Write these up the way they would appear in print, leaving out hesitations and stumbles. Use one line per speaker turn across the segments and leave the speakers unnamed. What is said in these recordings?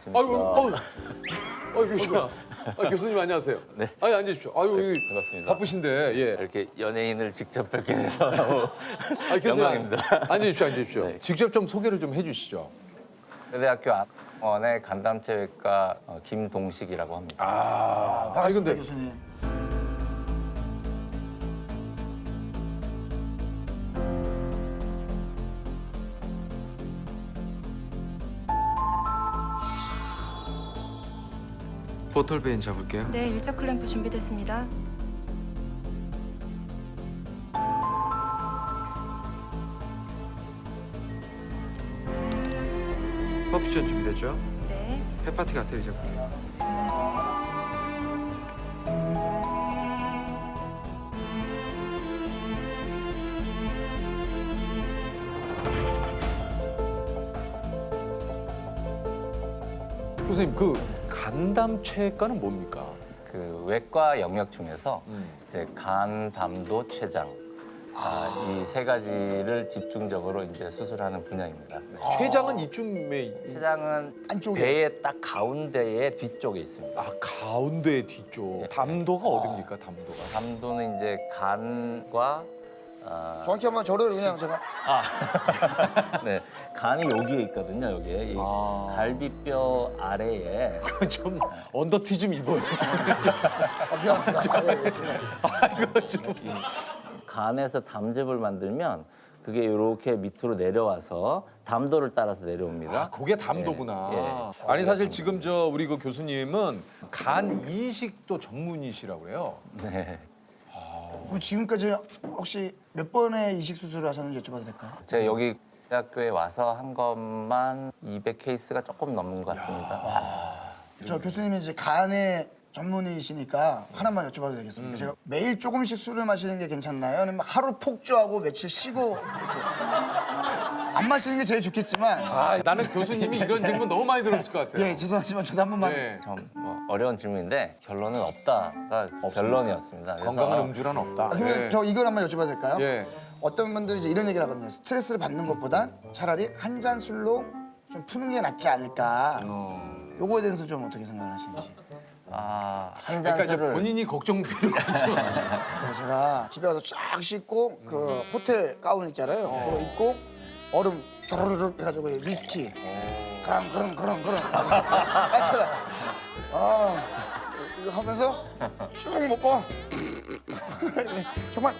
안녕하십니까.
교수님. 교수님 안녕하세요.
네.
아니 앉으십시오. 아유 여기
반갑습니다.
바쁘신데 예.
이렇게 연예인을 직접 뵙게 돼서 너무
교수님
영광입니다.
앉으십시오.
네.
직접 좀 소개를 좀 해주시죠.
대학교 학원의 간담체외과 김동식이라고 합니다.
반갑습니다,
근데
교수님.
포털베인 잡을게요.
네, 일자 클램프 준비됐습니다.
퍼피션 준비됐죠?
네.
헤파틱 아테리 잡을게요.
교수님 그 간담체과는 뭡니까?
그 외과 영역 중에서 이제 간, 담도, 췌장 이 세 가지를 집중적으로 이제 수술하는 분야입니다. 네.
췌장은 이쯤에
췌장은
안쪽에.
배의 딱 가운데에 뒤쪽에 있습니다.
가운데 뒤쪽. 담도가 어딥니까? 담도가.
담도는 이제 간과
정확히 한번 저를 그냥 제가
네, 간이 여기에 있거든요. 여기에 이 갈비뼈 아래에
좀 언더티 좀 입어요.
미안합니다. 예, 예.
간에서 담즙을 만들면 그게 이렇게 밑으로 내려와서 담도를 따라서 내려옵니다.
그게 담도구나.
예.
아니 사실 지금 우리 그 교수님은 간 이식도 전문이시라고 해요.
네.
그럼 지금까지 혹시 몇 번의 이식 수술을 하셨는지 여쭤봐도 될까요?
제가 여기 대학교에 와서 한 것만 200케이스가 조금 넘는 것 같습니다.
저 교수님이 이제 간의 전문의시니까 하나만 여쭤봐도 되겠습니까? 제가 매일 조금씩 술을 마시는 게 괜찮나요? 아니면 하루 폭주하고 며칠 쉬고 이렇게 안 마시는 게 제일 좋겠지만
나는 교수님이 이런 질문 너무 많이 들었을 것 같아요.
예 죄송하지만 저도 한 번만
네.
좀 어려운 질문인데 결론은 없다가 결론이었습니다. 그래서
건강한 음주란 없다.
그러면
네.
저 이걸 한번 여쭤봐도 될까요?
예.
어떤 분들이 이제 이런 얘기를 하거든요. 스트레스를 받는 것보단 차라리 한 잔 술로 좀 푸는 게 낫지 않을까. 요거에 대해서 좀 어떻게 생각을 하시는지.
한
그러니까 이제
잔술을
본인이 걱정되는 거죠.
그래서 제가 집에 가서 쫙 씻고 그 호텔 가운 있잖아요. 그거 입고 얼음 도르르 해가지고 위스키 그럼 제가 이거 하면서 쭉 먹고 정말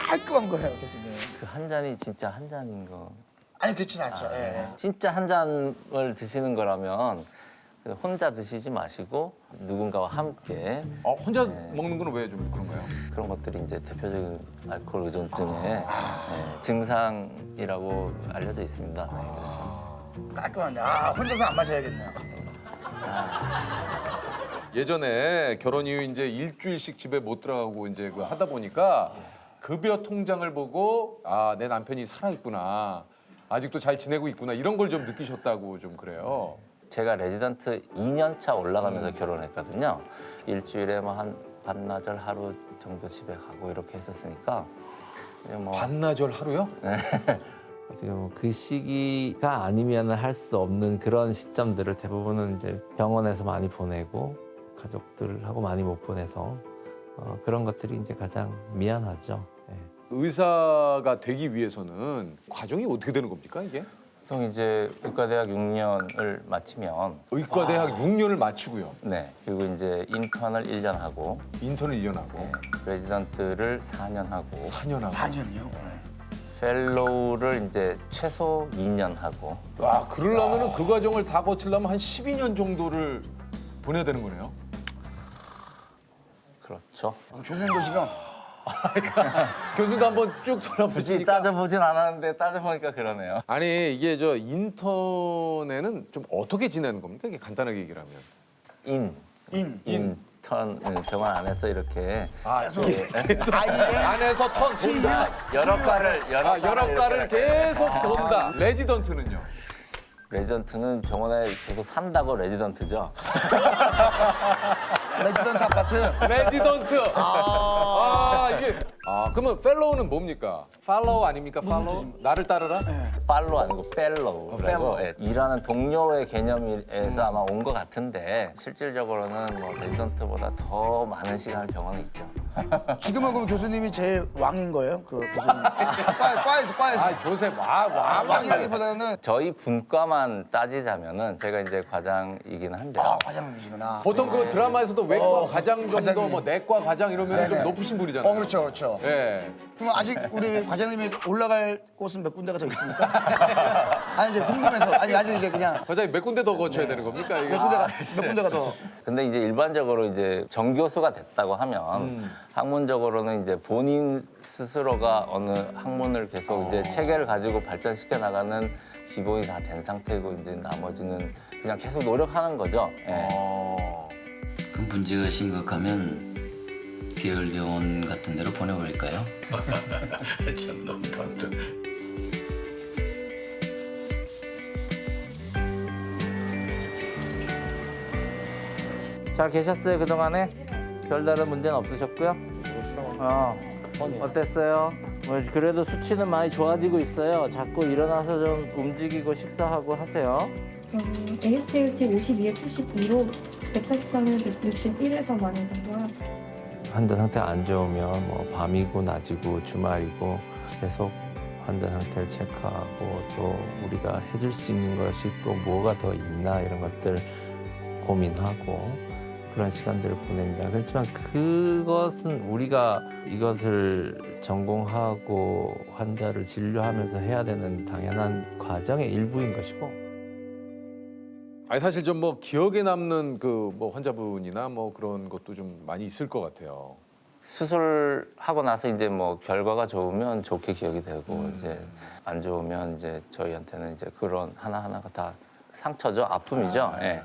깔끔한 거예요, 교수님.
그 한 잔이 진짜 한 잔인 거.
아니 그렇지는 않죠. 예.
진짜 한 잔을 드시는 거라면 혼자 드시지 마시고 누군가와 함께
혼자 먹는 건 왜 좀 그런가요?
그런 것들이 이제 대표적인 알코올 의존증의 증상이라고 알려져 있습니다. 네, 그래서
깔끔한데 혼자서 안 마셔야겠네요.
예전에 결혼 이후 이제 일주일씩 집에 못 들어가고 이제 그 하다 보니까 급여 통장을 보고 내 남편이 살아있구나. 아직도 잘 지내고 있구나. 이런 걸 좀 느끼셨다고 좀 그래요.
제가 레지던트 2년 차 올라가면서 결혼했거든요. 일주일에 뭐 한 반나절 하루 정도 집에 가고 이렇게 했었으니까 이제 뭐
반나절 하루요?
어떻게 보면 그 시기가 아니면 할 수 없는 그런 시점들을 대부분은 이제 병원에서 많이 보내고 가족들하고 많이 못 보내서 그런 것들이 이제 가장 미안하죠. 네.
의사가 되기 위해서는 과정이 어떻게 되는 겁니까 이게?
보통 이제 의과대학 6년을 마치면
의과대학 6년을 마치고요.
네 그리고 이제 인턴을 1년 하고
인턴을 1년 하고
레지던트를 4년 하고
4년 하고.
4년이요?
펠로우를 이제 최소 2년 하고
와, 그러려면은 그 과정을 다 거치려면 한 12년 정도를 보내야 되는 거네요.
그렇죠.
교수님도 지금
교수도 한번 쭉
굳이
돌아보시니까.
따져보진 않았는데 따져보니까 그러네요.
아니 이게 저 인턴에는 좀 어떻게 지내는 겁니까? 이게 간단하게 얘기를 하면.
인턴 병원 안에서 이렇게
계속 안에서 턴 돈다.
여러 과를
계속 돈다. 레지던트는요?
레지던트는 병원에 계속 산다고 레지던트죠.
레지던트 아파트
레지던트. 이게 그러면 펠로우는 뭡니까? 팔로우 아닙니까? 팔로우? 나를 따르라?
팔로 아니고 펠로우라고 예, 일하는 동료의 개념에서 아마 온 것 같은데 실질적으로는 뭐 레지던트보다 더 많은 시간을 병원에 있죠.
지금은 그럼 교수님이 제일 왕인 거예요? 그 교수님. 과에서.
아 조셉 와
왕이라기보다는
저희 분과만 따지자면은 제가 이제 과장이긴 한데
과장님이시구나.
보통 그 드라마에서도 외과 과장 정도
과장님.
뭐 내과 과장 이러면 좀
네네.
높으신 분이잖아요.
그렇죠, 그렇죠.
예.
그럼 아직 우리 과장님이 올라갈 곳은 몇 군데가 더 있습니까? 아니 이제 궁금해서 아직 이제 그냥
과장님 몇 군데 더 거쳐야 되는 겁니까? 이게?
몇 군데가 더.
근데 이제 일반적으로 이제 정교수가 됐다고 하면 학문적으로는 이제 본인 스스로가 어느 학문을 계속 이제 체계를 가지고 발전시켜 나가는 기본이 다 된 상태고 이제 나머지는 그냥 계속 노력하는 거죠. 예.
그 문제가 심각하면 계열병원 같은 데로 보내버릴까요?
참 너무 답답.
잘 계셨어요 그동안에? 별다른 문제는 없으셨고요? 어땠어요? 뭐 그래도 수치는 많이 좋아지고 있어요. 자꾸 일어나서 좀 움직이고 식사하고 하세요.
AST 52에 72로 143에 61에서 많이 나고요.
환자 상태가 안 좋으면 뭐 밤이고 낮이고 주말이고 계속 환자 상태를 체크하고 또 우리가 해줄 수 있는 것이 또 뭐가 더 있나 이런 것들 고민하고 그런 시간들을 보냅니다. 그렇지만 그것은 우리가 이것을 전공하고 환자를 진료하면서 해야 되는 당연한 과정의 일부인 것이고
아니 사실 좀 뭐 기억에 남는 그 뭐 환자분이나 뭐 그런 것도 좀 많이 있을 것 같아요.
수술하고 나서 이제 뭐 결과가 좋으면 좋게 기억이 되고 이제 안 좋으면 이제 저희한테는 이제 그런 하나하나가 다 상처죠, 아픔이죠. 예.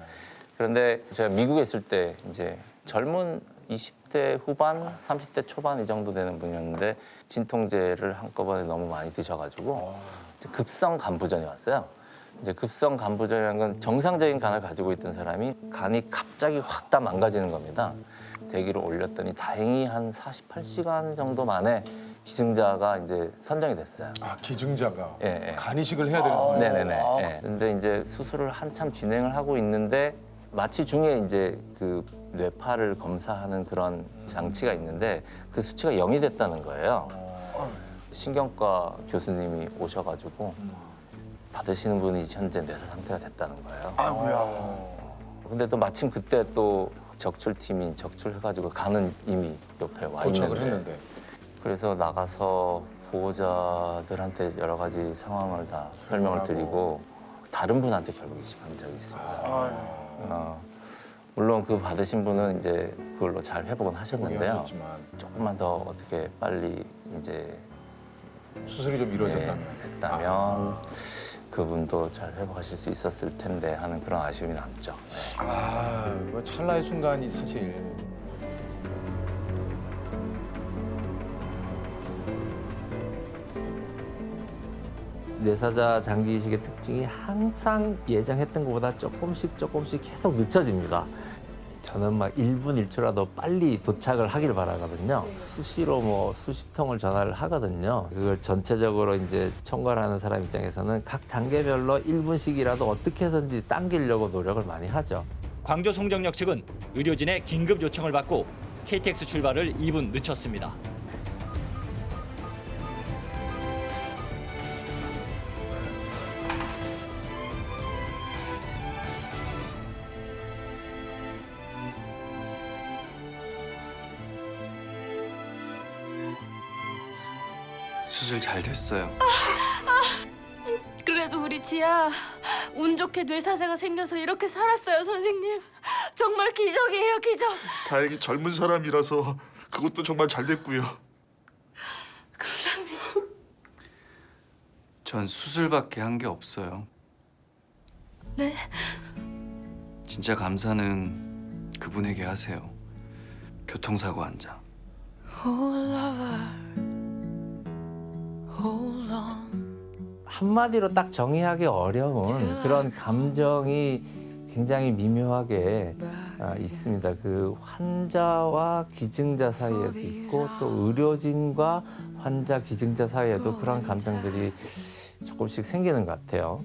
그런데 제가 미국에 있을 때 이제 젊은 20대 후반, 30대 초반 이 정도 되는 분이었는데 진통제를 한꺼번에 너무 많이 드셔가지고 이제 급성 간부전이 왔어요. 이제 급성 간부전이라는 건 정상적인 간을 가지고 있던 사람이 간이 갑자기 확 다 망가지는 겁니다. 대기로 올렸더니 다행히 한 48시간 정도 만에 기증자가 이제 선정이 됐어요.
아 기증자가
예, 예.
간이식을 해야 되는 상황.
네네네. 예. 근데 이제 수술을 한참 진행을 하고 있는데 마취 중에 이제 그 뇌파를 검사하는 그런 장치가 있는데 그 수치가 0이 됐다는 거예요. 신경과 교수님이 오셔가지고 받으시는 분이 현재 뇌사 상태가 됐다는 거예요.
아이고야.
근데 또 마침 그때 또 적출팀이 적출해가지고 간은 이미 옆에 와
도착을
있는데
했는데.
그래서 나가서 보호자들한테 여러 가지 상황을 다 설명을 드리고 다른 분한테 결국 이식한 적이 있습니다. 물론 그 받으신 분은 이제 그걸로 잘 회복은 하셨는데요.
하셨지만
조금만 더 어떻게 빨리 이제
수술이 좀 이루어졌다면.
됐다면 그분도 잘 회복하실 수 있었을 텐데 하는 그런 아쉬움이 남죠.
아, 뭐 찰나의 순간이 사실.
뇌사자 장기 이식의 특징이 항상 예정했던 것보다 조금씩 계속 늦춰집니다. 저는 막 1분 1초라도 빨리 도착을 하길 바라거든요. 수시로 뭐 수십 통을 전화를 하거든요. 그걸 전체적으로 이제 총괄하는 사람 입장에서는 각 단계별로 1분씩이라도 어떻게 해서든지 당기려고 노력을 많이 하죠.
광주 송정역 측은 의료진의 긴급 요청을 받고 KTX 출발을 2분 늦췄습니다.
수술 잘 됐어요.
그래도 우리 지아 운 좋게 뇌사자가 생겨서 이렇게 살았어요, 선생님. 정말 기적이에요, 기적.
다행히 젊은 사람이라서 그것도 정말 잘 됐고요.
감사합니다.
전 수술밖에 한 게 없어요.
네?
진짜 감사는 그분에게 하세요. 교통사고 환자.
Hold over, hold on.
한마디로 딱 정의하기 어려운 그런 감정이 굉장히 미묘하게 있습니다. 그 환자와 기증자 사이에도 있고 또 의료진과 환자 기증자 사이에도 그런 감정들이 조금씩 생기는 것 같아요.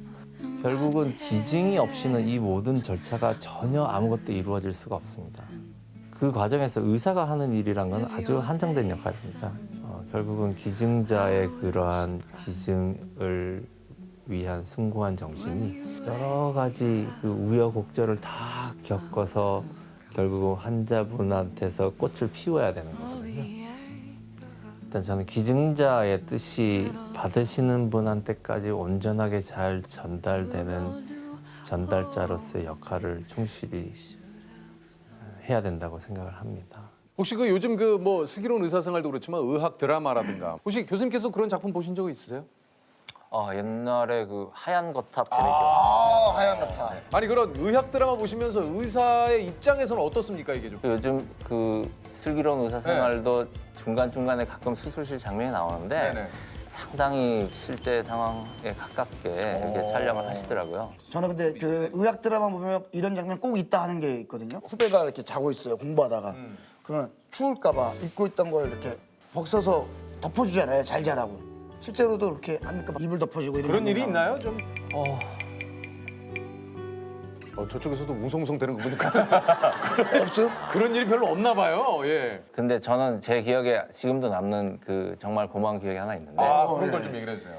결국은 기증이 없이는 이 모든 절차가 전혀 아무것도 이루어질 수가 없습니다. 그 과정에서 의사가 하는 일이란 건 아주 한정된 역할입니다. 결국은 기증자의 그러한 기증을 위한 숭고한 정신이 여러 가지 그 우여곡절을 다 겪어서 결국은 환자분한테서 꽃을 피워야 되는 거거든요. 일단 저는 기증자의 뜻이 받으시는 분한테까지 온전하게 잘 전달되는 전달자로서의 역할을 충실히 해야 된다고 생각을 합니다.
혹시 그 요즘 그 뭐 슬기로운 의사생활도 그렇지만 의학 드라마라든가 혹시 교수님께서 그런 작품 보신 적 있으세요?
옛날에 그 하얀 거탑 재밌게
하얀 거탑.
아니 그런 의학 드라마 보시면서 의사의 입장에서는 어떻습니까 이게 좀?
요즘 그 슬기로운 의사생활도 중간중간에 가끔 수술실 장면이 나오는데
네네.
상당히 실제 상황에 가깝게 이렇게 촬영을 하시더라고요.
저는 근데 그 의학 드라마 보면 이런 장면 꼭 있다 하는 게 있거든요. 후배가 이렇게 자고 있어요. 공부하다가. 그러면 추울까봐 입고 있던 걸 이렇게 벗어서 덮어주잖아요. 잘 자라고. 실제로도 이렇게 합니까? 막 이불 덮어주고 이런
그런 일이
장면
있나요 좀? 저쪽에서도 웅성웅성 되는 거 보니까
나오는데. 없어요?
그런 일이 별로 없나 봐요. 예.
근데 저는 제 기억에 지금도 남는 그 정말 고마운 기억이 하나 있는데
그런 걸 좀 얘기를 해주세요.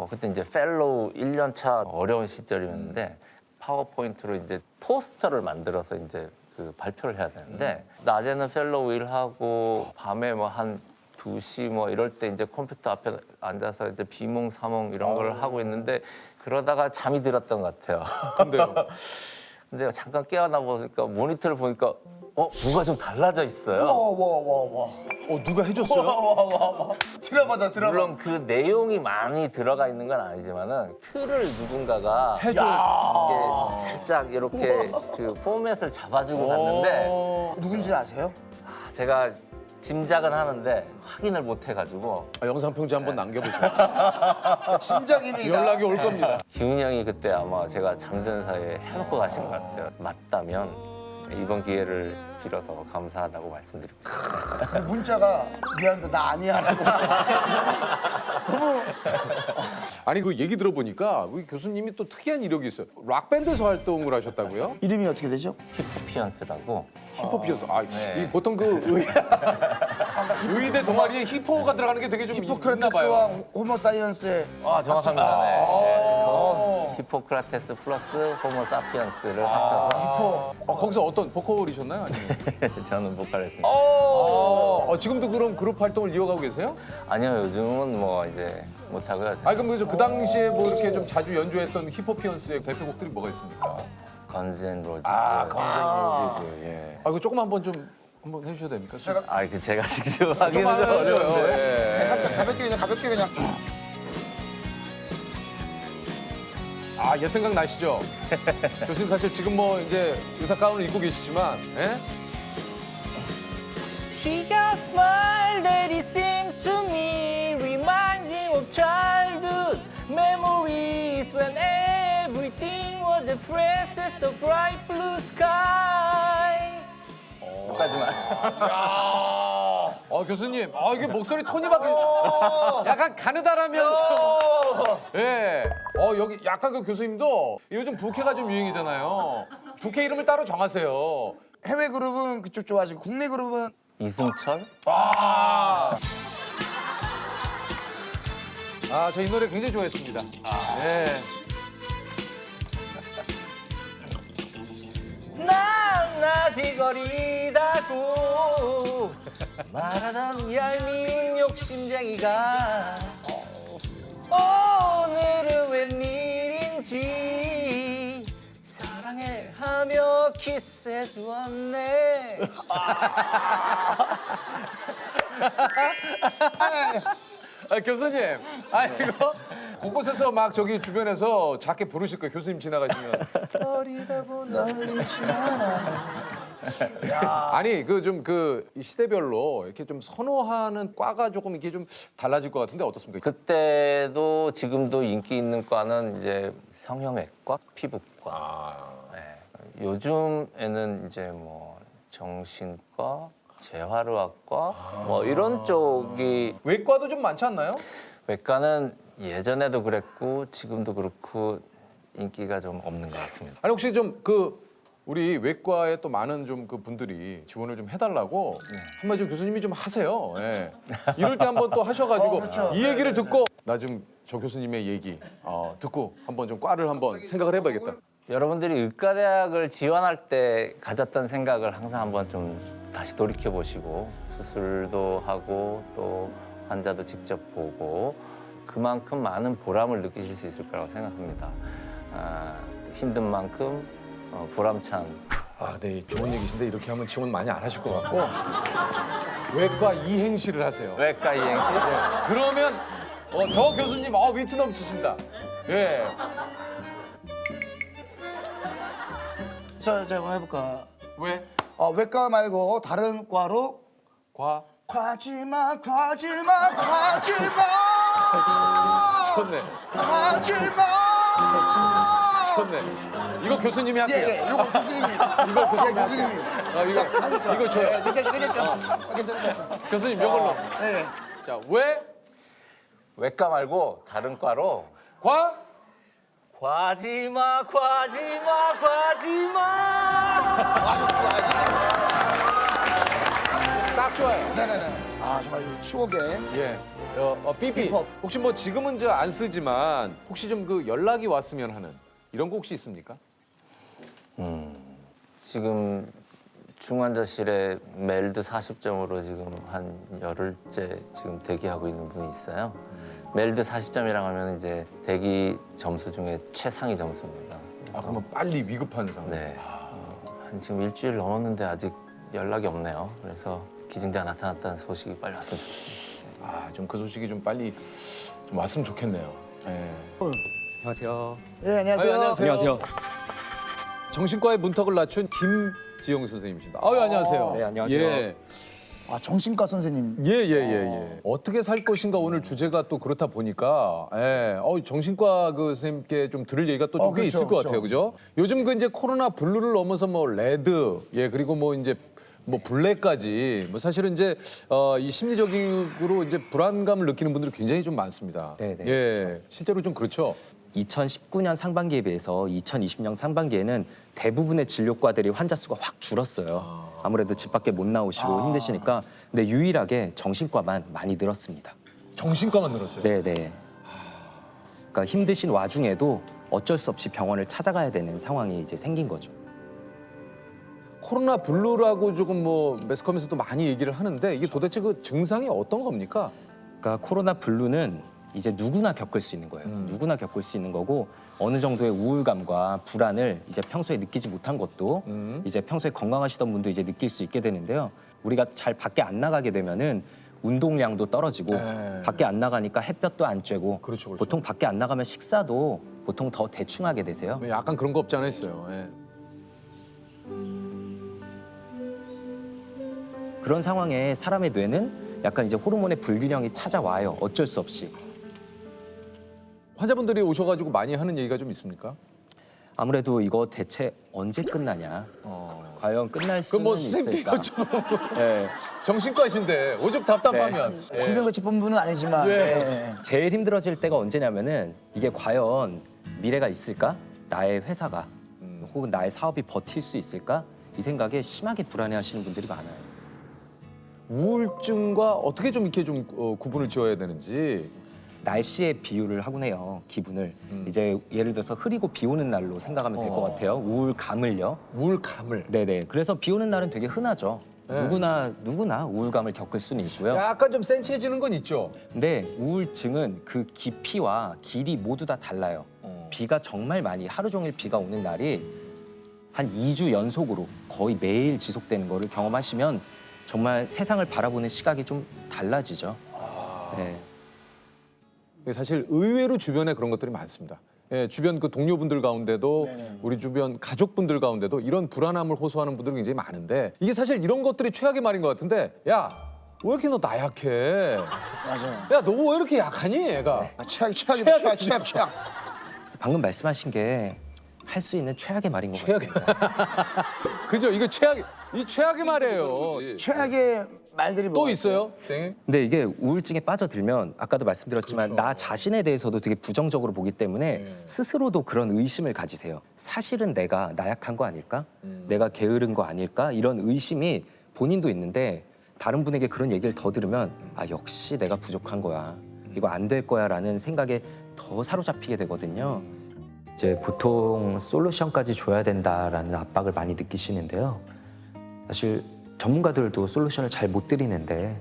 그때 이제 펠로우 1년 차 어려운 시절이었는데 파워포인트로 이제 포스터를 만들어서 이제 그 발표를 해야 되는데 낮에는 펠로우 일하고 밤에 뭐 한 2시 뭐 이럴 때 이제 컴퓨터 앞에 앉아서 이제 비몽사몽 이런 걸 하고 있는데 그러다가 잠이 들었던 것 같아요.
근데요?
근데 잠깐 깨어나 보니까 모니터를 보니까 뭔가 좀 달라져 있어요.
와.
누가 해줬어요?
와. 드라마다 드라마.
물론 그 내용이 많이 들어가 있는 건 아니지만은 틀을 누군가가
해줘.
이게 살짝 이렇게 그 포맷을 잡아주고 갔는데
누군지 아세요?
제가 짐작은 하는데 확인을 못 해가지고
영상 편지 한번 남겨보세요.
심장이니다.
연락이 올 겁니다.
기훈이 형이 그때 아마 제가 잠든 사이에 해놓고 가신 것 같아요. 맞다면 이번 기회를 빌어서 감사하다고 말씀드립니다.
그 문자가 미안한데 나 아니야라고. 너무
아니 그 얘기 들어보니까 우리 교수님이 또 특이한 이력이 있어요. 락 밴드에서 활동을 하셨다고요?
이름이 어떻게 되죠?
히포피언스라고
힙합이었어.
네.
이 보통 그 의대 동아리에 힙호가 들어가는 게 되게 좀 있나
히포크라테스와
봐요.
호모사이언스의
정확합니다. 네. 히포크라테스 플러스 호모사피언스를 합쳐서
거기서 어떤 보컬이셨나요? 아니면?
저는 보컬했습니다.
지금도 그럼 그룹 활동을 이어가고 계세요?
아니요, 요즘은 뭐 이제 못하고요.
아니 그럼 그 당시에 뭐 이렇게 좀 자주 연주했던 히포피언스의 대표곡들이 뭐가 있습니까?
건즈 앤 로지즈.
건즈 예. 그 조금 한번 좀 한번 해주셔야 됩니까?
제가 직접 하기는 좀 어려운데.
예.
살짝 가볍게 그냥.
옛 생각 나시죠? 교수님 사실 지금 뭐 이제 의사 가운을 입고 계시지만, 예?
She got smile that it seems to me reminds me of childhood memories when everything was the princess the bright blue sky. 여기까지만.
교수님, 이게 목소리 톤이 바뀌 약간 가느다라면서. 예. 여기 약간 그 교수님도 요즘 부캐가 좀 유행이잖아요. 부캐 이름을 따로 정하세요.
해외 그룹은 그쪽 좋아하시고 국내 그룹은
이승철?
저 이 노래 굉장히 좋아했습니다. 예.
난 아직 어리다고 말하던 얄미운 욕심쟁이가 오늘은 웬일인지 사랑해 하며 키스해 주었네.
교수님, 이거 곳곳에서 막 저기 주변에서 작게 부르실 거예요. 교수님 지나가시면. 어리다고
널리지 마라.
아니 그 좀 그 시대별로 이렇게 좀 선호하는 과가 조금 이게 좀 달라질 것 같은데 어떻습니까?
그때도 지금도 인기 있는 과는 이제 성형외과, 피부과. 네. 요즘에는 이제 뭐 정신과, 재활의학과 뭐 이런 쪽이
외과도 좀 많지 않나요?
외과는 예전에도 그랬고 지금도 그렇고 인기가 좀 없는 것 같습니다.
아니 혹시 좀 우리 외과에 또 많은 좀 그 분들이 지원을 좀 해달라고 한마디 좀 교수님이 좀 하세요. 예. 이럴 때 한번 또 하셔가지고
그렇죠.
이 얘기를 듣고 나 좀 저 교수님의 얘기 듣고 한번 좀 과를 한번 생각을 해봐야겠다.
여러분들이 의과대학을 지원할 때 가졌던 생각을 항상 한번 좀 다시 돌이켜 보시고 수술도 하고 또 환자도 직접 보고 그만큼 많은 보람을 느끼실 수 있을 거라고 생각합니다. 힘든 만큼 보람찬.
네, 좋은 얘기신데 이렇게 하면 지원 많이 안 하실 것 같고 외과 이행시를 하세요.
외과 이행시?
그러면 저 교수님 위트 넘치신다. 예.
제가 해볼까?
왜?
외과 말고 다른 과로 과지마
좋네.
과지마.
좋네. 이거 교수님이 할게요.
예, 이거 교수님이.
이거 교수님이
교수님이.
이거 줘요.
느꼈죠?
교수님 이걸로.
네.
자,
외과 말고 다른 과로 과지마.
딱 좋아요.
네네네. 정말 이 추억의.
예. 삐삐.
힙합.
혹시 뭐 지금은 안 쓰지만 혹시 좀 연락이 왔으면 하는 이런 거 혹시 있습니까?
지금 중환자실에 멜드 40점으로 지금 한 열흘째 지금 대기하고 있는 분이 있어요. 멜드 40점이라고 하면 이제 대기 점수 중에 최상위 점수입니다.
그러면 빨리 위급한 상황.
네. 한 지금 일주일 넘었는데 아직 연락이 없네요. 그래서 기증자가 나타났다는 소식이 빨리 왔으면 좋겠습니다.
좀 그 소식이 좀 빨리 좀 왔으면 좋겠네요. 예.
안녕하세요.
네, 안녕하세요.
안녕하세요. 정신과의 문턱을 낮춘 김지용 선생님이십니다. 안녕하세요.
네, 안녕하세요.
예.
정신과 선생님.
예. 어떻게 살 것인가 오늘 주제가 또 그렇다 보니까 정신과 그 선생님께 좀 들을 얘기가 또 좀 꽤
그렇죠,
있을 것
그렇죠.
같아요. 그죠? 요즘 이제 코로나 블루를 넘어서 레드, 그리고 이제 블랙까지 사실은 이제 이 심리적으로 이제 불안감을 느끼는 분들이 굉장히 좀 많습니다.
네,
그렇죠. 실제로 좀 그렇죠.
2019년 상반기에 비해서 2020년 상반기에는 대부분의 진료과들이 환자 수가 확 줄었어요. 아무래도 집 밖에 못 나오시고 힘드시니까. 근데 유일하게 정신과만 많이 늘었습니다.
정신과만 늘었어요.
네네. 그러니까 힘드신 와중에도 어쩔 수 없이 병원을 찾아가야 되는 상황이 이제 생긴 거죠.
코로나 블루라고 조금 매스컴에서도 많이 얘기를 하는데 이게 도대체 그 증상이 어떤 겁니까?
그러니까 코로나 블루는 이제 누구나 겪을 수 있는 거예요. 누구나 겪을 수 있는 거고 어느 정도의 우울감과 불안을 이제 평소에 느끼지 못한 것도 이제 평소에 건강하시던 분도 이제 느낄 수 있게 되는데요. 우리가 잘 밖에 안 나가게 되면은 운동량도 떨어지고 밖에 안 나가니까 햇볕도 안 쬐고
그렇죠.
보통 밖에 안 나가면 식사도 보통 더 대충 하게 되세요.
약간 그런 거 없지 않아 있어요. 예.
그런 상황에 사람의 뇌는 약간 이제 호르몬의 불균형이 찾아와요. 어쩔 수 없이.
환자분들이 오셔가지고 많이 하는 얘기가 좀 있습니까?
아무래도 이거 대체 언제 끝나냐? 과연 끝날 수는 있을까? 네.
정신과신데 오죽 답답하면. 예.
질병관리본부는 아니지만.
예.
제일 힘들어질 때가 언제냐면은 이게 과연 미래가 있을까? 나의 회사가 혹은 나의 사업이 버틸 수 있을까? 이 생각에 심하게 불안해하시는 분들이 많아요.
우울증과 어떻게 좀 이렇게 좀 구분을 지어야 되는지.
날씨에 비유를 하곤 해요. 기분을 이제 예를 들어서 흐리고 비 오는 날로 생각하면 될 것 같아요. 우울감을요.
우울감을.
네네. 그래서 비 오는 날은 되게 흔하죠.
네.
누구나 우울감을 겪을 수는 있고요.
약간 좀 센치해지는 건 있죠.
근데 우울증은 그 깊이와 길이 모두 다 달라요. 비가 정말 많이 하루 종일 비가 오는 날이 한 2주 연속으로 거의 매일 지속되는 거를 경험하시면 정말 세상을 바라보는 시각이 좀 달라지죠. 네.
사실 의외로 주변에 그런 것들이 많습니다. 예, 주변 그 동료분들 가운데도 우리 주변 가족분들 가운데도 이런 불안함을 호소하는 분들이 굉장히 많은데 이게 사실 이런 것들이 최악의 말인 것 같은데 야, 왜 이렇게 너 나약해?
맞아요.
야, 너 왜 이렇게 약하니, 얘가?
최악이다. 최악.
그래서 방금 말씀하신 게 할 수 있는 최악의 말인 것 같습니다.
그죠? 이거 최악의 말이에요.
최악의 말들이
또
뭐가
있어요, 선생님?
근데 이게 우울증에 빠져들면 아까도 말씀드렸지만 나 자신에 대해서도 되게 부정적으로 보기 때문에 스스로도 그런 의심을 가지세요. 사실은 내가 나약한 거 아닐까? 내가 게으른 거 아닐까? 이런 의심이 본인도 있는데 다른 분에게 그런 얘기를 더 들으면 아 역시 내가 부족한 거야. 이거 안 될 거야라는 생각에 더 사로잡히게 되거든요. 이제 보통 솔루션까지 줘야 된다라는 압박을 많이 느끼시는데요. 사실 전문가들도 솔루션을 잘 못 드리는데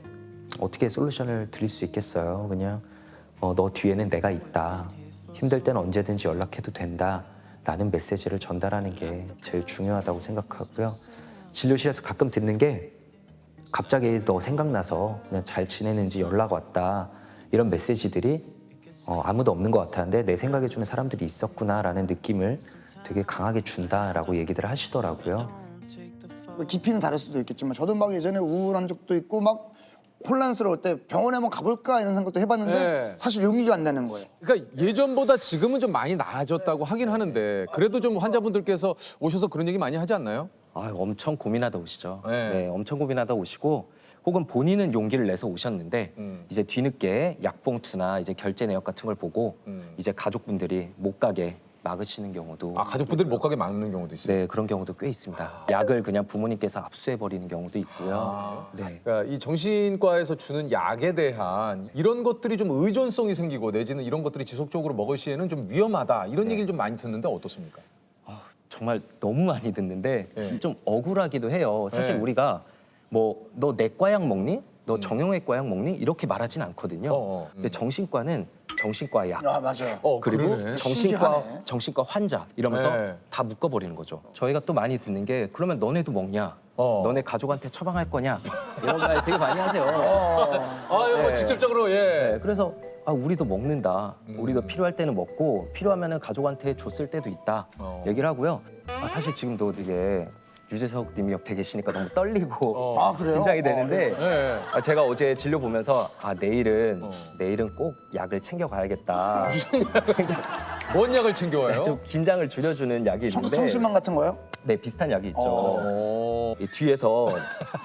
어떻게 솔루션을 드릴 수 있겠어요? 그냥 너 뒤에는 내가 있다. 힘들 때는 언제든지 연락해도 된다라는 메시지를 전달하는 게 제일 중요하다고 생각하고요. 진료실에서 가끔 듣는 게 갑자기 너 생각나서 그냥 잘 지내는지 연락 왔다. 이런 메시지들이 아무도 없는 것 같았는데 내 생각해주는 사람들이 있었구나라는 느낌을 되게 강하게 준다라고 얘기들 하시더라고요.
깊이는 다를 수도 있겠지만 저도 막 예전에 우울한 적도 있고 막 혼란스러울 때 병원에 한번 가볼까 이런 생각도 해봤는데
네.
사실 용기가 안 나는 거예요.
그러니까 예전보다 지금은 좀 많이 나아졌다고 하긴 하는데 그래도 좀 환자분들께서 오셔서 그런 얘기 많이 하지 않나요?
아, 엄청 고민하다 오시죠.
네.
네, 엄청 고민하다 오시고 혹은 본인은 용기를 내서 오셨는데 이제 뒤늦게 약봉투나 이제 결제 내역 같은 걸 보고 이제 가족분들이 못 가게 막으시는 경우도
아, 가족분들이 못 가게 막는 경우도 있어요.
네, 그런 경우도 꽤 있습니다. 약을 그냥 부모님께서 압수해 버리는 경우도 있고요. 네.
그러니까 이 정신과에서 주는 약에 대한 이런 것들이 좀 의존성이 생기고 내지는 이런 것들이 지속적으로 먹을 시에는 좀 위험하다 이런 얘기를 좀 많이 듣는데 어떻습니까?
정말 너무 많이 듣는데
네.
좀 억울하기도 해요. 사실
네.
우리가 뭐 너 내과약 먹니? 너 정형외과약 먹니? 이렇게 말하진 않거든요. 근데 정신과는 정신과 약
아 맞아요.
그리고
그러네.
신기하네.
정신과 환자 이러면서
네.
다 묶어버리는 거죠. 저희가 또 많이 듣는 게 그러면 너네도 먹냐? 너네 가족한테 처방할 거냐? 이런 말 되게 많이 하세요.
아, 이거
네.
직접적으로 예.
네, 그래서 아, 우리도 먹는다. 우리도 필요할 때는 먹고 필요하면 가족한테 줬을 때도 있다. 얘기를 하고요. 아, 사실 지금도 되게 유재석 님이 옆에 계시니까 너무 떨리고
아, 그래요?
긴장이 되는데
예.
아, 제가 어제 진료 보면서 아 내일은 꼭 약을 챙겨 가야겠다.
뭔 약을 챙겨와요?
좀 긴장을 줄여주는 약이 있는데
청심환 같은 거요?
네 비슷한 약이 있죠. 이 뒤에서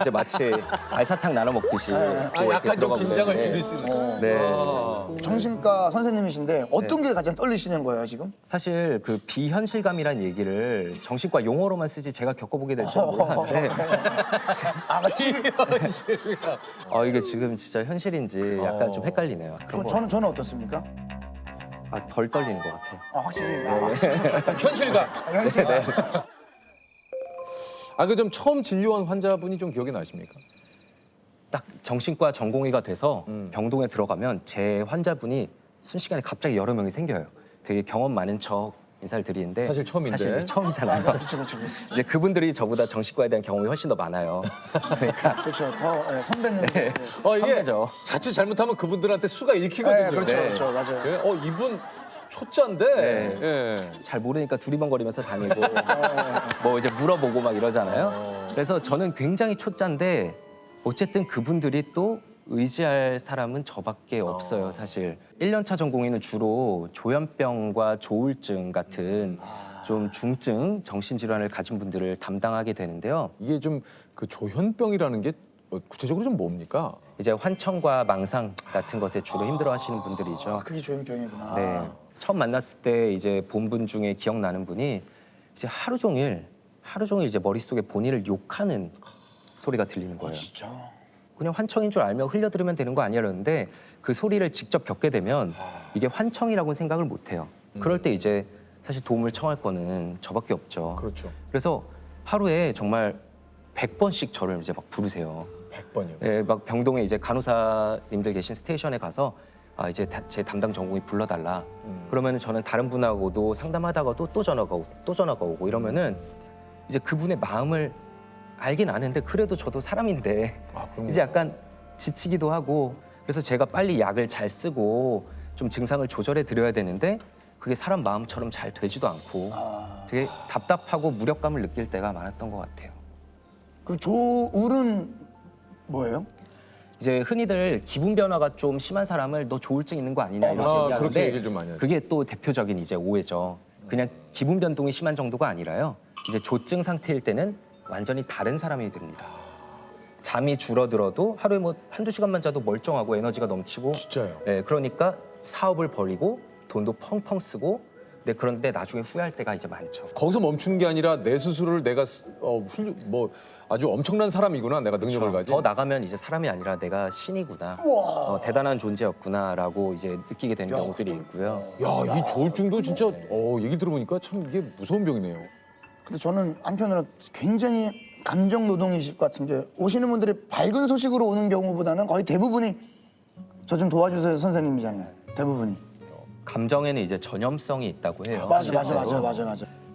이제 마치 알사탕 나눠 먹듯이 또 이렇게
약간 좀
들어가고
긴장을
그러는데
줄일 수 있는.
네.
정신과 선생님이신데 어떤 게 가장 떨리시는 거예요 지금?
사실 그 비현실감이란 얘기를 정신과 용어로만 쓰지 제가 겪어보게 될 줄은 몰랐는데
아 TV.
이게 지금 진짜 현실인지 약간 좀 헷갈리네요. 그런 거
저는 어떻습니까?
덜 떨리는 것 같아요.
확실히.
현실감.
현실.
네.
아, 그 좀 처음 진료한 환자분이 좀 기억이 나십니까?
딱 정신과 전공의가 돼서 병동에 들어가면 제 환자분이 순식간에 갑자기 여러 명이 생겨요. 되게 경험 많은 척 인사를 드리는데
사실 처음인데.
사실 이제 처음이잖아요.
그렇죠.
이제 그분들이 저보다 정신과에 대한 경험이 훨씬 더 많아요. 그러니까
그렇죠. 더 선배님.
이게
선배죠.
자칫 잘못하면 그분들한테 수가 읽히거든요.
네, 그렇죠,
네.
그렇죠, 맞아요.
예? 이분 초짜인데.
네.
예.
잘 모르니까 두리번거리면서 다니고 뭐 이제 물어보고 막 이러잖아요. 그래서 저는 굉장히 초짜인데 어쨌든 그분들이 또 의지할 사람은 저밖에 없어요, 사실. 1년차 전공의는 주로 조현병과 조울증 같은 좀 중증 정신질환을 가진 분들을 담당하게 되는데요.
이게 좀 그 조현병이라는 게 구체적으로 좀 뭡니까?
이제 환청과 망상 같은 것에 주로 힘들어하시는 분들이죠.
그게 조현병이구나.
네. 처음 만났을 때 이제 본 분 중에 기억나는 분이 이제 하루 종일 이제 머릿속에 본인을 욕하는 소리가 들리는 거예요.
진짜.
그냥 환청인 줄 알면 흘려들으면 되는 거 아니야 그러는데 그 소리를 직접 겪게 되면 이게 환청이라고는 생각을 못 해요. 그럴 때 이제 사실 도움을 청할 거는 저밖에 없죠.
그렇죠.
그래서 하루에 정말 100번씩 저를 이제 막 부르세요.
100번이요.
예, 막 병동에 이제 간호사님들 계신 스테이션에 가서 이제 제 담당 전공이 불러달라. 그러면은 저는 다른 분하고도 상담하다가도 또 전화가 오고 이러면은 이제 그분의 마음을 알긴 아는데 그래도 저도 사람인데
그럼요.
이제 약간 지치기도 하고 그래서 제가 빨리 약을 잘 쓰고 좀 증상을 조절해 드려야 되는데 그게 사람 마음처럼 잘 되지도 않고 되게 답답하고 무력감을 느낄 때가 많았던 것 같아요.
그 조울은 뭐예요?
이제 흔히들 기분 변화가 좀 심한 사람을 너 조울증 있는 거 아니냐 이렇게
그렇게
얘기하는데
얘기를 좀 많이 하죠.
그게 또 대표적인 이제 오해죠. 그냥 기분 변동이 심한 정도가 아니라요. 이제 조증 상태일 때는 완전히 다른 사람이 됩니다. 잠이 줄어들어도 하루에 뭐 한두 시간만 자도 멀쩡하고 에너지가 넘치고
진짜요?
네, 그러니까 사업을 벌이고 돈도 펑펑 쓰고 네, 그런데 나중에 후회할 때가 이제 많죠.
거기서 멈추는 게 아니라 내 스스로를 내가 뭐 아주 엄청난 사람이구나. 내가 능력을 가진.
더 나가면 이제 사람이 아니라 내가 신이구나. 대단한 존재였구나라고 이제 느끼게 되는 경우들이 있고요.
야, 이 조울증도 진짜 얘기 들어보니까 참 이게 무서운 병이네요.
근데 저는 한편으로 굉장히 감정 노동이실 것 같은 게 오시는 분들이 밝은 소식으로 오는 경우보다는 거의 대부분이 저 좀 도와주세요 선생님이잖아요. 대부분이.
감정에는 이제 전염성이 있다고 해요.
맞아.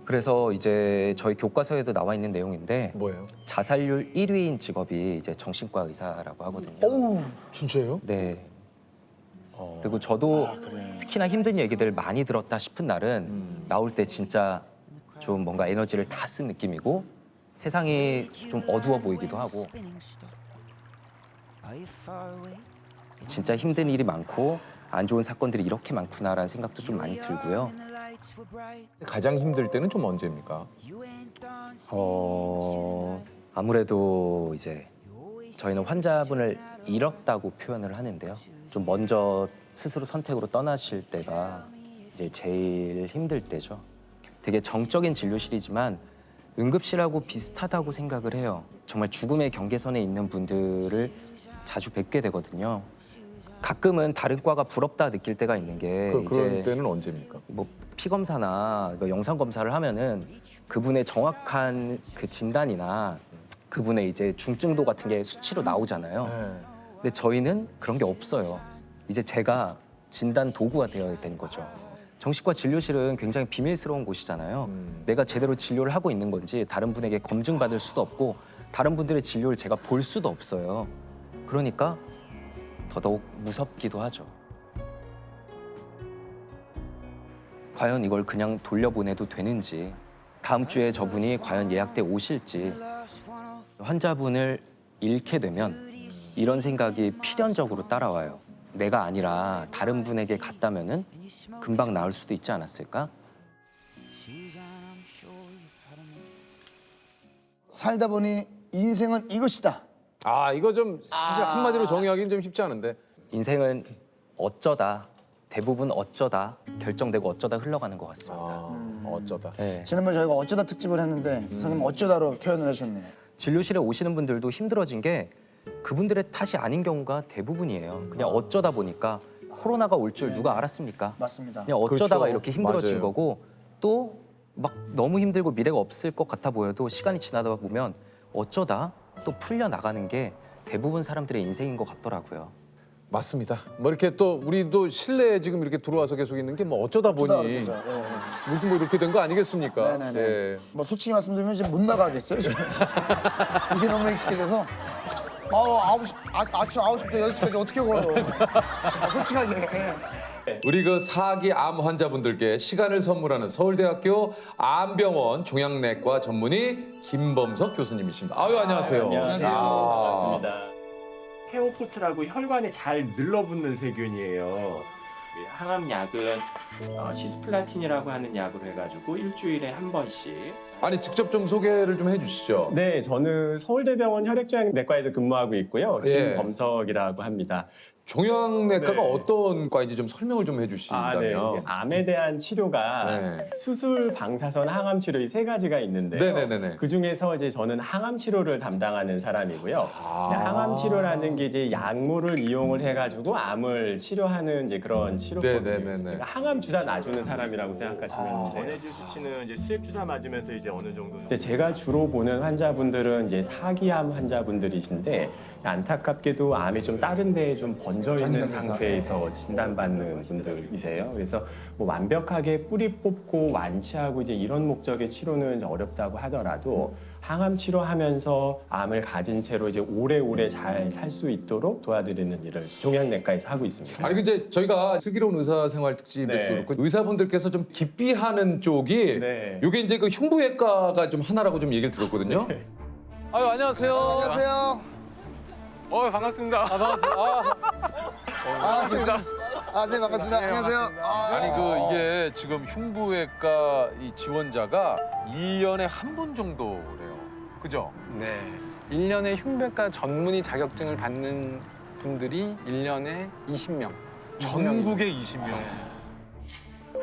그래서 이제 저희 교과서에도 나와 있는 내용인데
뭐예요?
자살률 1위인 직업이 이제 정신과 의사라고 하거든요.
오우.
진짜요?
네. 그리고 저도 특히나 힘든 얘기들 많이 들었다 싶은 날은 나올 때 진짜 좀 뭔가 에너지를 다 쓴 느낌이고 세상이 좀 어두워 보이기도 하고 진짜 힘든 일이 많고 안 좋은 사건들이 이렇게 많구나라는 생각도 좀 많이 들고요.
가장 힘들 때는 좀 언제입니까?
아무래도 이제 저희는 환자분을 잃었다고 표현을 하는데요. 좀 먼저 스스로 선택으로 떠나실 때가 이제 제일 힘들 때죠. 되게 정적인 진료실이지만 응급실하고 비슷하다고 생각을 해요. 정말 죽음의 경계선에 있는 분들을 자주 뵙게 되거든요. 가끔은 다른 과가 부럽다 느낄 때가 있는 게
그런
이제
때는 언제입니까?
뭐 피 검사나 뭐 영상 검사를 하면은 그분의 정확한 그 진단이나 그분의 이제 중증도 같은 게 수치로 나오잖아요. 근데 저희는 그런 게 없어요. 이제 제가 진단 도구가 되어야 되는 거죠. 정신과 진료실은 굉장히 비밀스러운 곳이잖아요. 내가 제대로 진료를 하고 있는 건지 다른 분에게 검증받을 수도 없고 다른 분들의 진료를 제가 볼 수도 없어요. 그러니까 더더욱 무섭기도 하죠. 과연 이걸 그냥 돌려보내도 되는지, 다음 주에 저분이 과연 예약돼 오실지, 환자분을 잃게 되면 이런 생각이 필연적으로 따라와요. 내가 아니라 다른 분에게 갔다면은 금방 나을 수도 있지 않았을까?
살다 보니 인생은 이것이다.
이거 좀 진짜 한마디로 정의하기는 좀 쉽지 않은데.
인생은 어쩌다, 대부분 어쩌다 결정되고 어쩌다 흘러가는 것 같습니다.
어쩌다.
네.
지난번에 저희가 어쩌다 특집을 했는데 선생님 어쩌다로 표현을 하셨네요.
진료실에 오시는 분들도 힘들어진 게 그분들의 탓이 아닌 경우가 대부분이에요. 그냥 어쩌다 보니까 코로나가 올 줄 누가 알았습니까?
맞습니다.
그냥 어쩌다가
그렇죠.
이렇게 힘들어진
맞아요.
거고 또 막 너무 힘들고 미래가 없을 것 같아 보여도 시간이 지나다 보면 어쩌다 또 풀려 나가는 게 대부분 사람들의 인생인 것 같더라고요.
맞습니다. 뭐 이렇게 또 우리도 실내에 지금 이렇게 들어와서 계속 있는 게 뭐 어쩌다 보니
그러죠.
무슨 뭐 이렇게 된 거 아니겠습니까?
네네네.
예.
뭐 솔직히 말씀드리면 이제 못 나가겠어요. 지금. 이게 너무 익숙해져서. 아침 9시부터 6시까지 어떻게 걸어요? 솔직하게.
우리 그 사기 암 환자분들께 시간을 선물하는 서울대학교 암병원 종양내과 전문의 김범석 교수님이십니다. 아유, 안녕하세요.
안녕하세요.
반갑습니다. 케오포트라고 혈관에 잘 늘러붙는 세균이에요. 항암약은 시스플라틴이라고 하는 약으로 해가지고 일주일에 한 번씩.
아니, 직접 좀 소개를 좀 해주시죠.
네, 저는 서울대병원 혈액종양내과에서 근무하고 있고요.
예.
김범석이라고 합니다.
종양내과가
네.
어떤 과인지 좀 설명을 좀 해주신다면.
네. 암에 대한 치료가
네.
수술, 방사선, 항암 치료 이 세 가지가 있는데요.
네네네네.
그 중에서 이제 저는 항암 치료를 담당하는 사람이고요. 항암 치료라는 게 이제 약물을 이용을 해가지고 암을 치료하는 이제 그런 치료법이에요.
네네네네.
그러니까 항암 주사 놔주는 사람이라고 생각하시면 돼요. 전해질 수치는 이제 수액 주사 맞으면서 이제 어느 정도. 이제 제가 주로 보는 환자분들은 이제 사기암 환자분들이신데 안타깝게도 암이 좀 다른 데에 좀 번져 있는 상태에서 진단받는 분들이세요. 그래서 뭐 완벽하게 뿌리 뽑고 완치하고 이제 이런 목적의 치료는 이제 어렵다고 하더라도 항암 치료하면서 암을 가진 채로 이제 오래오래 잘 살 수 있도록 도와드리는 일을 종양내과에서 하고 있습니다.
아니, 이제 저희가 슬기로운 의사생활 특집에서
네.
그렇고 의사분들께서 좀 기피하는 쪽이
네.
이게 이제 그 흉부외과가 좀 하나라고 좀 얘기를 들었거든요. 아유, 안녕하세요.
안녕하세요.
반갑습니다.
반갑습니다.
반갑습니다. 선생님 반갑습니다. 안녕하세요.
아니 그 이게 지금 흉부외과 이 지원자가 1년에 한 분 정도래요. 그죠?
네. 1년에 흉부외과 전문의 자격증을 받는 분들이 1년에 20명.
전국에 20명.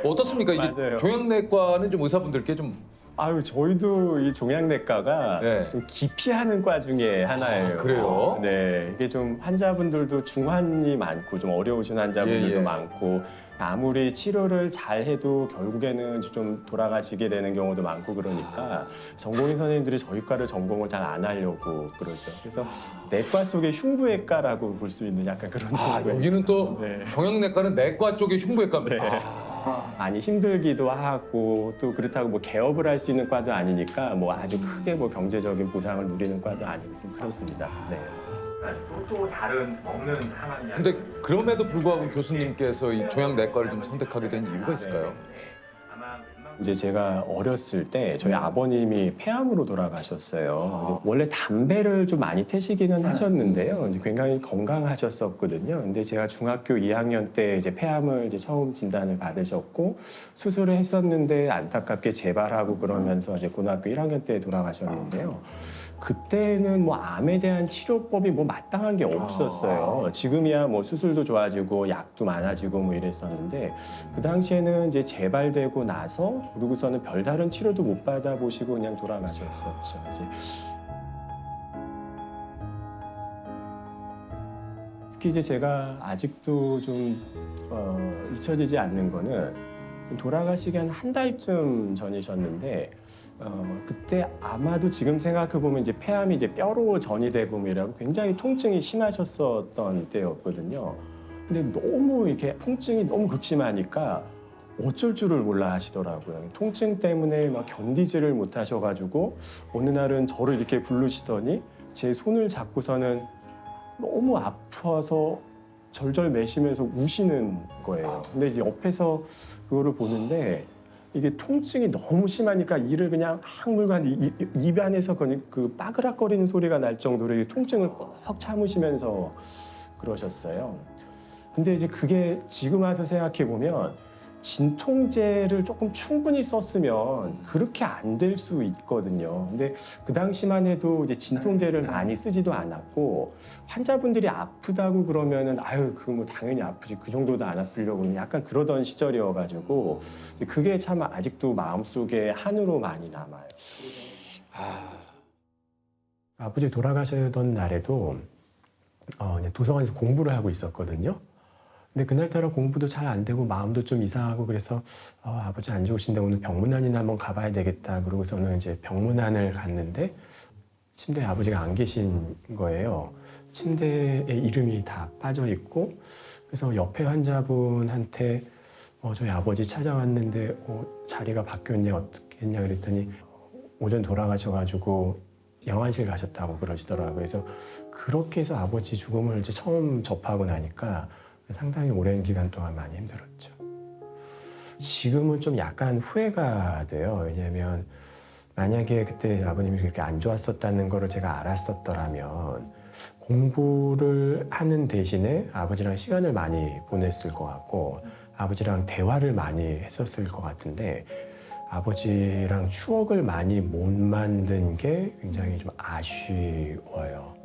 어떻습니까? 이게
맞아요.
종양내과는 좀 의사분들께 좀
아유, 저희도 이 종양내과가
네.
좀 기피하는 과 중에 하나예요.
그래요?
네, 이게 좀 환자분들도 중환이 많고 좀 어려우신 환자분들도
예, 예.
많고 아무리 치료를 잘 해도 결국에는 좀 돌아가시게 되는 경우도 많고 그러니까 전공의 선생님들이 저희 과를 전공을 잘 안 하려고 그러죠. 그래서 내과 속의 흉부외과라고 볼 수 있는 약간 그런 정도의
여기는 또
네.
종양내과는 내과 쪽의 흉부외과입니다.
네. 많이 힘들기도 하고 또 그렇다고 뭐 개업을 할 수 있는 과도 아니니까 뭐 아주 크게 뭐 경제적인 보상을 누리는 과도 아니고 좀 그렇습니다. 네. 또 다른 없는 항암이
근데 그럼에도 불구하고 교수님께서 이 종양내과를 좀 선택하게 된 이유가 있을까요?
이제 제가 어렸을 때 저희 아버님이 폐암으로 돌아가셨어요. 원래 담배를 좀 많이 태시기는 하셨는데요. 이제 굉장히 건강하셨었거든요. 근데 제가 중학교 2학년 때 이제 폐암을 이제 처음 진단을 받으셨고 수술을 했었는데 안타깝게 재발하고 그러면서 이제 고등학교 1학년 때 돌아가셨는데요. 그때는 뭐 암에 대한 치료법이 뭐 마땅한 게 없었어요. 지금이야 뭐 수술도 좋아지고 약도 많아지고 뭐 이랬었는데 그 당시에는 이제 재발되고 나서 그러고서는 별다른 치료도 못 받아보시고 그냥 돌아가셨었죠. 이제 특히 이제 제가 아직도 좀 잊혀지지 않는 거는 돌아가시기 한 달쯤 전이셨는데 그때 아마도 지금 생각해보면 이제 폐암이 이제 뼈로 전이되고 뭐 이라고 굉장히 통증이 심하셨었던 때였거든요. 근데 너무 이렇게 통증이 너무 극심하니까 어쩔 줄을 몰라 하시더라고요. 통증 때문에 막 견디지를 못하셔가지고 어느 날은 저를 이렇게 부르시더니 제 손을 잡고서는 너무 아파서 절절 매시면서 우시는 거예요. 근데 이제 옆에서 그거를 보는데 이게 통증이 너무 심하니까 이를 그냥 확 물고 하는데 입 안에서 그 빠그락거리는 소리가 날 정도로 이 통증을 꼭 참으시면서 그러셨어요. 근데 이제 그게 지금 와서 생각해 보면 진통제를 조금 충분히 썼으면 그렇게 안 될 수 있거든요. 근데 그 당시만 해도 이제 진통제를 많이 쓰지도 않았고 환자분들이 아프다고 그러면은 아유 그거 뭐 당연히 아프지 그 정도도 안 아프려고 약간 그러던 시절이어가지고 그게 참 아직도 마음속에 한으로 많이 남아요. 아버지 돌아가시던 날에도 도서관에서 공부를 하고 있었거든요. 근데 그날따라 공부도 잘 안 되고 마음도 좀 이상하고 그래서 아버지 안 좋으신데 오늘 병문안이나 한번 가봐야 되겠다. 그러고서는 이제 병문안을 갔는데 침대에 아버지가 안 계신 거예요. 침대에 이름이 다 빠져 있고 그래서 옆에 환자분한테 저희 아버지 찾아왔는데 자리가 바뀌었냐 어떻게 했냐 그랬더니 오전 돌아가셔가지고 영안실 가셨다고 그러시더라고요. 그래서 그렇게 해서 아버지 죽음을 이제 처음 접하고 나니까 상당히 오랜 기간 동안 많이 힘들었죠. 지금은 좀 약간 후회가 돼요. 왜냐하면 만약에 그때 아버님이 그렇게 안 좋았었다는 거를 제가 알았었더라면 공부를 하는 대신에 아버지랑 시간을 많이 보냈을 것 같고 아버지랑 대화를 많이 했었을 것 같은데 아버지랑 추억을 많이 못 만든 게 굉장히 좀 아쉬워요.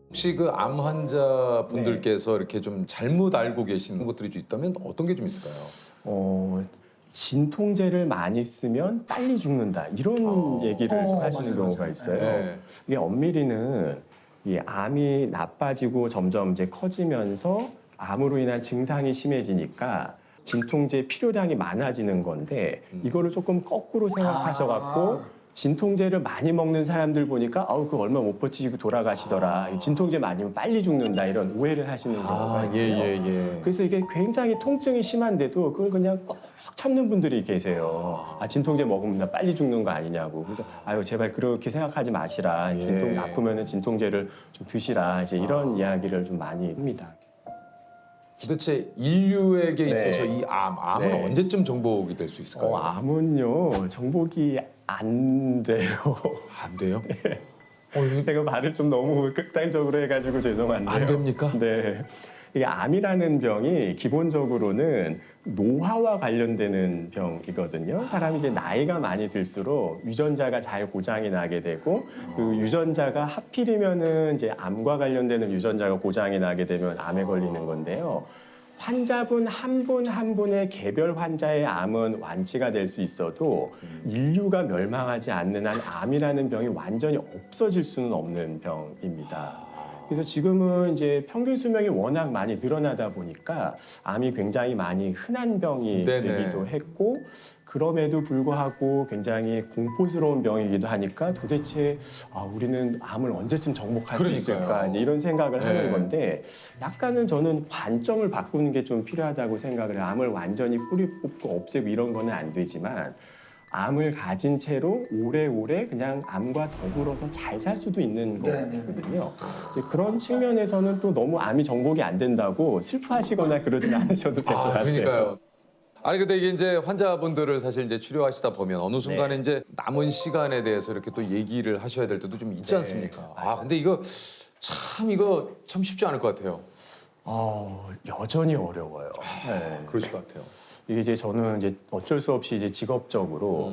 혹시 그 암 환자분들께서 이렇게 좀 잘못 알고 계시는 것들이 좀 있다면 어떤 게 좀 있을까요?
진통제를 많이 쓰면 빨리 죽는다 이런 얘기를 좀 하시는 경우가 있어요.
네.
이게 엄밀히는 이 암이 나빠지고 점점 이제 커지면서 암으로 인한 증상이 심해지니까 진통제 필요량이 많아지는 건데 이거를 조금 거꾸로 생각하셔갖고 진통제를 많이 먹는 사람들 보니까 그거 얼마 못 버티시고 돌아가시더라. 진통제 많이면 빨리 죽는다 이런 오해를 하시는 경우가 있어요. 그래서 이게 굉장히 통증이 심한데도 그걸 그냥 꼭 참는 분들이 계세요. 진통제 먹으면 나 빨리 죽는 거 아니냐고. 그래서 제발 그렇게 생각하지 마시라. 진통 아프면은 진통제를 좀 드시라. 이제 이런 이야기를 좀 많이 합니다.
도대체 인류에게 있어서 이 암은 언제쯤 정복이 될 수 있을까요?
암은요 정복이 안 돼요.
안 돼요?
제가 말을 좀 너무 극단적으로 해가지고 죄송한데요.
안 됩니까?
네. 이게 암이라는 병이 기본적으로는 노화와 관련되는 병이거든요. 사람이 이제 나이가 많이 들수록 유전자가 잘 고장이 나게 되고 그 유전자가 하필이면은 이제 암과 관련되는 유전자가 고장이 나게 되면 암에 걸리는 건데요. 환자분 한 분 한 분의 개별 환자의 암은 완치가 될 수 있어도 인류가 멸망하지 않는 한 암이라는 병이 완전히 없어질 수는 없는 병입니다. 그래서 지금은 이제 평균 수명이 워낙 많이 늘어나다 보니까 암이 굉장히 많이 흔한 병이
네네.
되기도 했고 그럼에도 불구하고 굉장히 공포스러운 병이기도 하니까 도대체 우리는 암을 언제쯤 정복할 수 있을까 이제 이런 생각을
네.
하는 건데 약간은 저는 관점을 바꾸는 게 좀 필요하다고 생각을 해요. 암을 완전히 뿌리 뽑고 없애고 이런 거는 안 되지만 암을 가진 채로 오래오래 그냥 암과 더불어서 잘 살 수도 있는 거거든요. 그런 측면에서는 또 너무 암이 정복이 안 된다고 슬퍼하시거나 그러지 않으셔도 될 것 같아요.
그러니까요. 아니 근데 이게 이제 환자분들을 사실 이제 치료하시다 보면 어느 순간에
네.
이제 남은 시간에 대해서 이렇게 또 얘기를 하셔야 될 때도 좀 있지
네.
않습니까? 근데 이거 참 쉽지 않을 것 같아요.
여전히 어려워요. 네.
그러실 것 같아요.
이게 이제 저는 이제 어쩔 수 없이 이제 직업적으로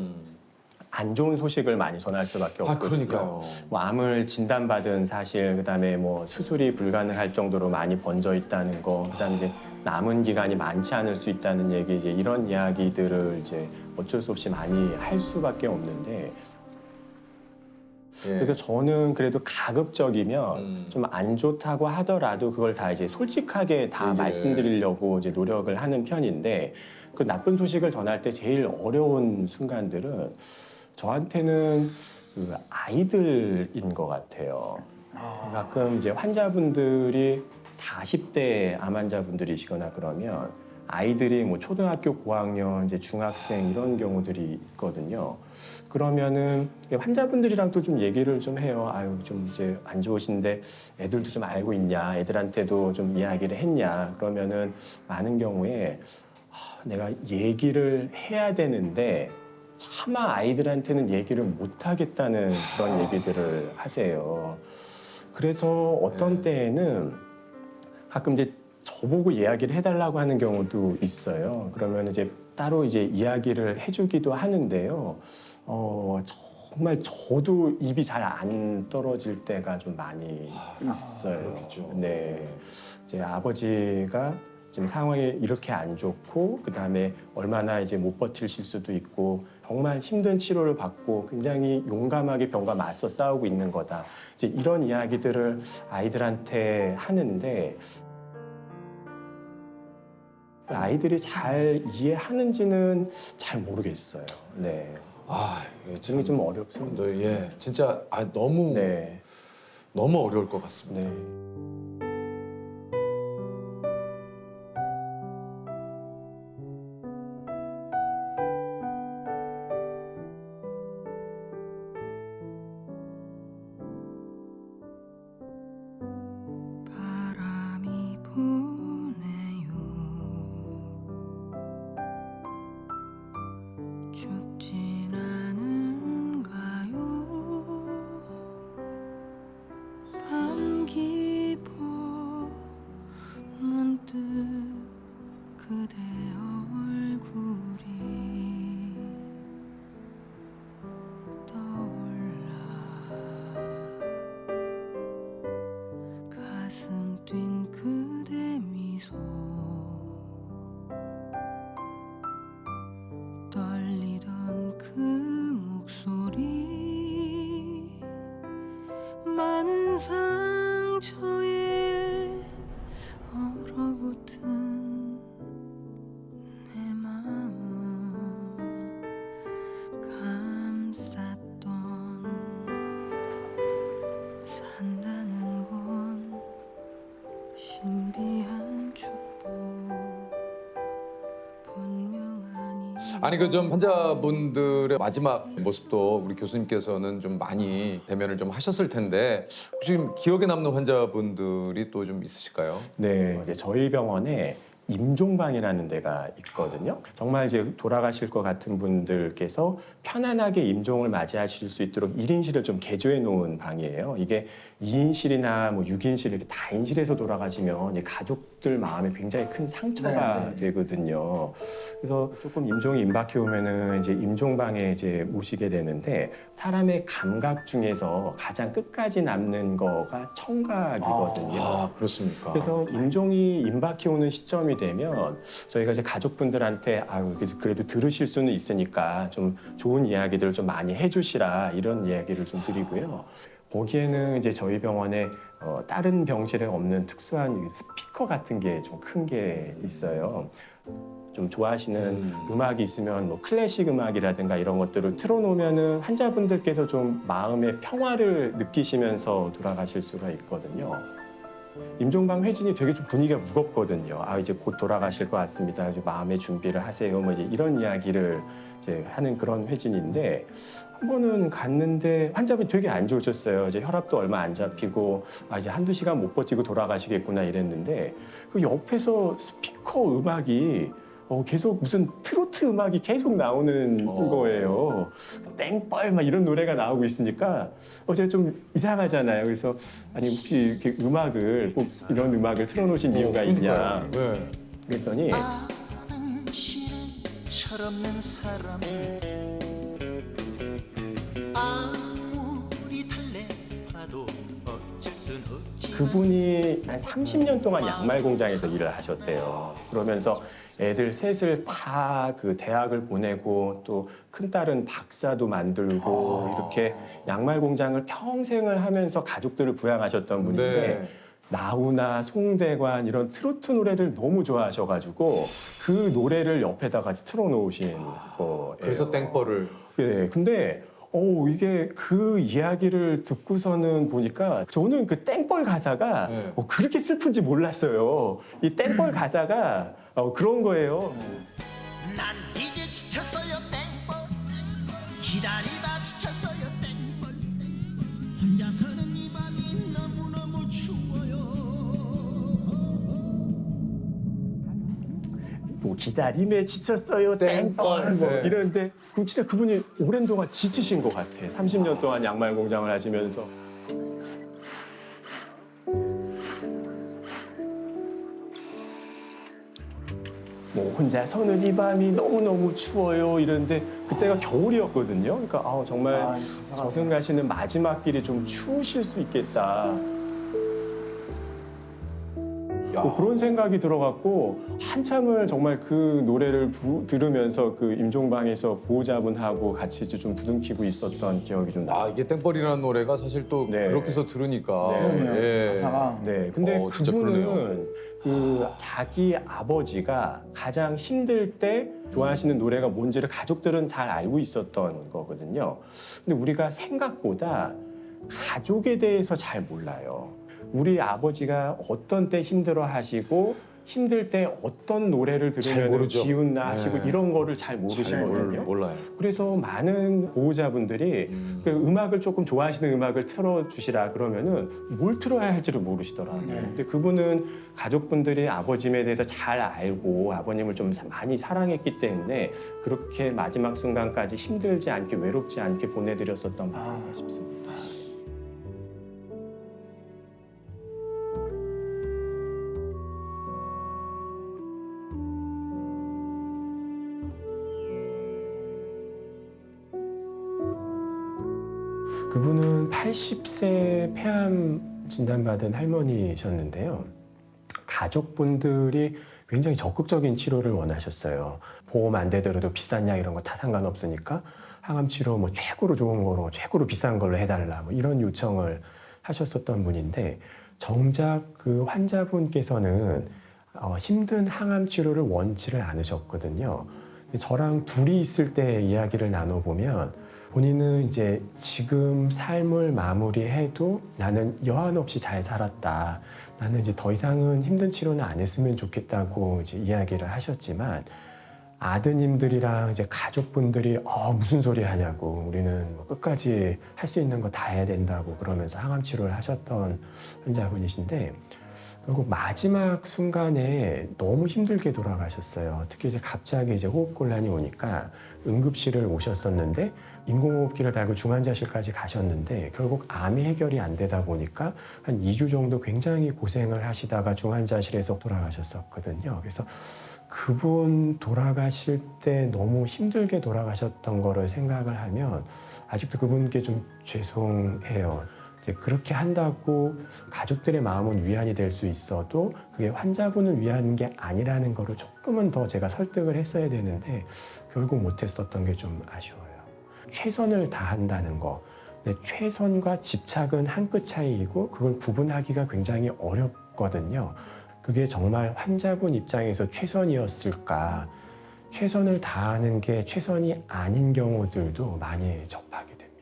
안 좋은 소식을 많이 전할 수밖에 없거든요.
그러니까요.
뭐 암을 진단받은 사실, 그다음에 뭐 수술이 불가능할 정도로 많이 번져 있다는 거, 그다음에 이제 남은 기간이 많지 않을 수 있다는 얘기, 이제 이런 이야기들을 이제 어쩔 수 없이 많이 할 수밖에 없는데. 그래서 저는 그래도 가급적이면 좀 안 좋다고 하더라도 그걸 다 이제 솔직하게 다 말씀드리려고 이제 노력을 하는 편인데 그 나쁜 소식을 전할 때 제일 어려운 순간들은 저한테는 그 아이들인 것 같아요. 가끔 이제 환자분들이 40대 암 환자분들이시거나 그러면 아이들이 뭐 초등학교 고학년, 이제 중학생 이런 경우들이 있거든요. 그러면은 환자분들이랑 또 좀 얘기를 좀 해요. 좀 이제 안 좋으신데 애들도 좀 알고 있냐, 애들한테도 좀 이야기를 했냐. 그러면은 많은 경우에 내가 얘기를 해야 되는데 차마 아이들한테는 얘기를 못 하겠다는 그런 얘기들을 하세요. 그래서 어떤 때에는 가끔 이제 저보고 이야기를 해달라고 하는 경우도 있어요. 그러면 이제 따로 이제 이야기를 해주기도 하는데요. 정말 저도 입이 잘 안 떨어질 때가 좀 많이 있어요.
그렇겠죠.
네, 이제 아버지가 지금 상황이 이렇게 안 좋고 그다음에 얼마나 이제 못 버티실 수도 있고 정말 힘든 치료를 받고 굉장히 용감하게 병과 맞서 싸우고 있는 거다. 이제 이런 이야기들을 아이들한테 하는데 아이들이 잘 이해하는지는 잘 모르겠어요. 네. 지금 좀 어렵습니다.
예, 진짜 너무 어려울 것 같습니다.
네.
바람이 부네요. 춥진 않은가요? 밤 깊어 문득 그대 얼굴이 떠올라 가슴 뛴 그대 미소 떨리던 그 목소리 많은 상처에 얼어붙은 내 마음 감쌌던 산다는 건 신비한 축복 분명하니
아니 그 좀 환자분들의 마지막 모습도 우리 교수님께서는 좀 많이 대면을 좀 하셨을 텐데 혹시 지금 기억에 남는 환자분들이 또 좀 있으실까요?
네, 이제 저희 병원에 임종방이라는 데가 있거든요. 정말 이제 돌아가실 것 같은 분들께서 편안하게 임종을 맞이하실 수 있도록 1인실을 좀 개조해 놓은 방이에요. 이게 2인실이나 뭐 6인실 이렇게 다인실에서 돌아가시면 이제 가족들 마음에 굉장히 큰 상처가 되거든요. 그래서 조금 임종이 임박해 오면은 이제 임종방에 이제 모시게 되는데 사람의 감각 중에서 가장 끝까지 남는 거가 청각이거든요.
아, 그렇습니까?
그래서 임종이 임박해 오는 시점이 되면 저희가 이제 가족분들한테 아유 그래도 들으실 수는 있으니까 좀 좋은 이야기들을 좀 많이 해주시라 이런 이야기를 좀 드리고요. 거기에는 이제 저희 병원에 다른 병실에 없는 특수한 스피커 같은 게 좀 큰 게 있어요. 좀 좋아하시는 음악이 있으면 뭐 클래식 음악이라든가 이런 것들을 틀어놓으면은 환자분들께서 좀 마음의 평화를 느끼시면서 돌아가실 수가 있거든요. 임종방 회진이 되게 좀 분위기가 무겁거든요. 아 이제 곧 돌아가실 것 같습니다. 이제 마음의 준비를 하세요. 뭐 이제 이런 이야기를 이제 하는 그런 회진인데 한 번은 갔는데 환자분이 되게 안 좋으셨어요. 이제 혈압도 얼마 안 잡히고 아 이제 한두 시간 못 버티고 돌아가시겠구나 이랬는데 그 옆에서 스피커 음악이 계속 무슨 트로트 음악이 계속 나오는 거예요. 땡벌 막 이런 노래가 나오고 있으니까 제가 좀 이상하잖아요. 그래서 아니 혹시 이렇게 음악을 꼭 이런 음악을 틀어놓으신 이유가 있냐.
네.
그랬더니
철없는 사람을 아무리 달래봐도 어쩔 순 없지.
그분이 한 30년 동안 양말 공장에서 일을 하셨대요. 그러면서 애들 셋을 다 그 대학을 보내고 또 큰딸은 박사도 만들고 이렇게 양말 공장을 평생을 하면서 가족들을 부양하셨던 분인데
네.
나훈아, 송대관 이런 트로트 노래를 너무 좋아하셔가지고 그 노래를 옆에다가 틀어놓으신 거예요.
그래서 땡벌을.
네, 근데 이게 그 이야기를 듣고서는 보니까 저는 그 땡벌 가사가 그렇게 슬픈지 몰랐어요. 이 땡벌 가사가 그런 거예요.
난 이제 지쳤어요 땡벌 기다리다 지쳤어요 땡벌 혼자서는 이 밤이 너무너무 추워요.
뭐 기다림에 지쳤어요 땡벌 뭐
네.
이러는데 진짜 그분이 오랜 동안 지치신 것 같아. 30년 동안 양말 공장을 하시면서. 뭐 혼자서는 이 밤이 너무너무 추워요 이러는데 그때가 겨울이었거든요. 그러니까 정말 저승 가시는 마지막 길이 좀 추우실 수 있겠다. 뭐 그런 생각이 들어갖고 한참을 정말 그 노래를 들으면서 그 임종방에서 보호자분하고 같이 좀 부둥키고 있었던 기억이 좀 나요.
아 이게 땡벌이라는 노래가 사실 또 그렇게 해서 들으니까.
네.
가사가.
네, 근데
진짜 그러네요.
그분은 그 자기 아버지가 가장 힘들 때 좋아하시는 노래가 뭔지를 가족들은 잘 알고 있었던 거거든요. 근데 우리가 생각보다 가족에 대해서 잘 몰라요. 우리 아버지가 어떤 때 힘들어 하시고 힘들 때 어떤 노래를 들으면 기운나 하시고 이런 거를 잘 모르시거든요.
몰라요.
그래서 많은 보호자분들이 그 음악을 조금 좋아하시는 음악을 틀어주시라 그러면은 뭘 틀어야 할지를 모르시더라고요. 근데 그분은 가족분들이 아버님에 대해서 잘 알고 아버님을 좀 많이 사랑했기 때문에 그렇게 마지막 순간까지 힘들지 않게 외롭지 않게 보내드렸었던 거 아닌가 싶습니다. 그분은 80세 폐암 진단받은 할머니셨는데요. 가족분들이 굉장히 적극적인 치료를 원하셨어요. 보험 안 되더라도 비싼 약 이런 거 다 상관없으니까 항암 치료 뭐 최고로 좋은 거로 최고로 비싼 걸로 해달라 뭐 이런 요청을 하셨었던 분인데 정작 그 환자분께서는 힘든 항암 치료를 원치를 않으셨거든요. 저랑 둘이 있을 때 이야기를 나눠보면 본인은 이제 지금 삶을 마무리해도 나는 여한 없이 잘 살았다. 나는 이제 더 이상은 힘든 치료는 안 했으면 좋겠다고 이제 이야기를 하셨지만 아드님들이랑 이제 가족분들이 무슨 소리 하냐고 우리는 뭐 끝까지 할 수 있는 거 다 해야 된다고 그러면서 항암 치료를 하셨던 환자분이신데 결국 마지막 순간에 너무 힘들게 돌아가셨어요. 특히 이제 갑자기 이제 호흡곤란이 오니까 응급실을 오셨었는데 인공호흡기를 달고 중환자실까지 가셨는데 결국 암이 해결이 안 되다 보니까 한 2주 정도 굉장히 고생을 하시다가 중환자실에서 돌아가셨었거든요. 그래서 그분 돌아가실 때 너무 힘들게 돌아가셨던 거를 생각을 하면 아직도 그분께 좀 죄송해요. 이제 그렇게 한다고 가족들의 마음은 위안이 될 수 있어도 그게 환자분을 위한 게 아니라는 거를 조금은 더 제가 설득을 했어야 되는데 결국 못했었던 게 좀 아쉬워요. 최선을 다한다는 거. 근데 최선과 집착은 한 끗 차이이고 그걸 구분하기가 굉장히 어렵거든요. 그게 정말 환자분 입장에서 최선이었을까? 최선을 다하는 게 최선이 아닌 경우들도 많이 접하게 됩니다.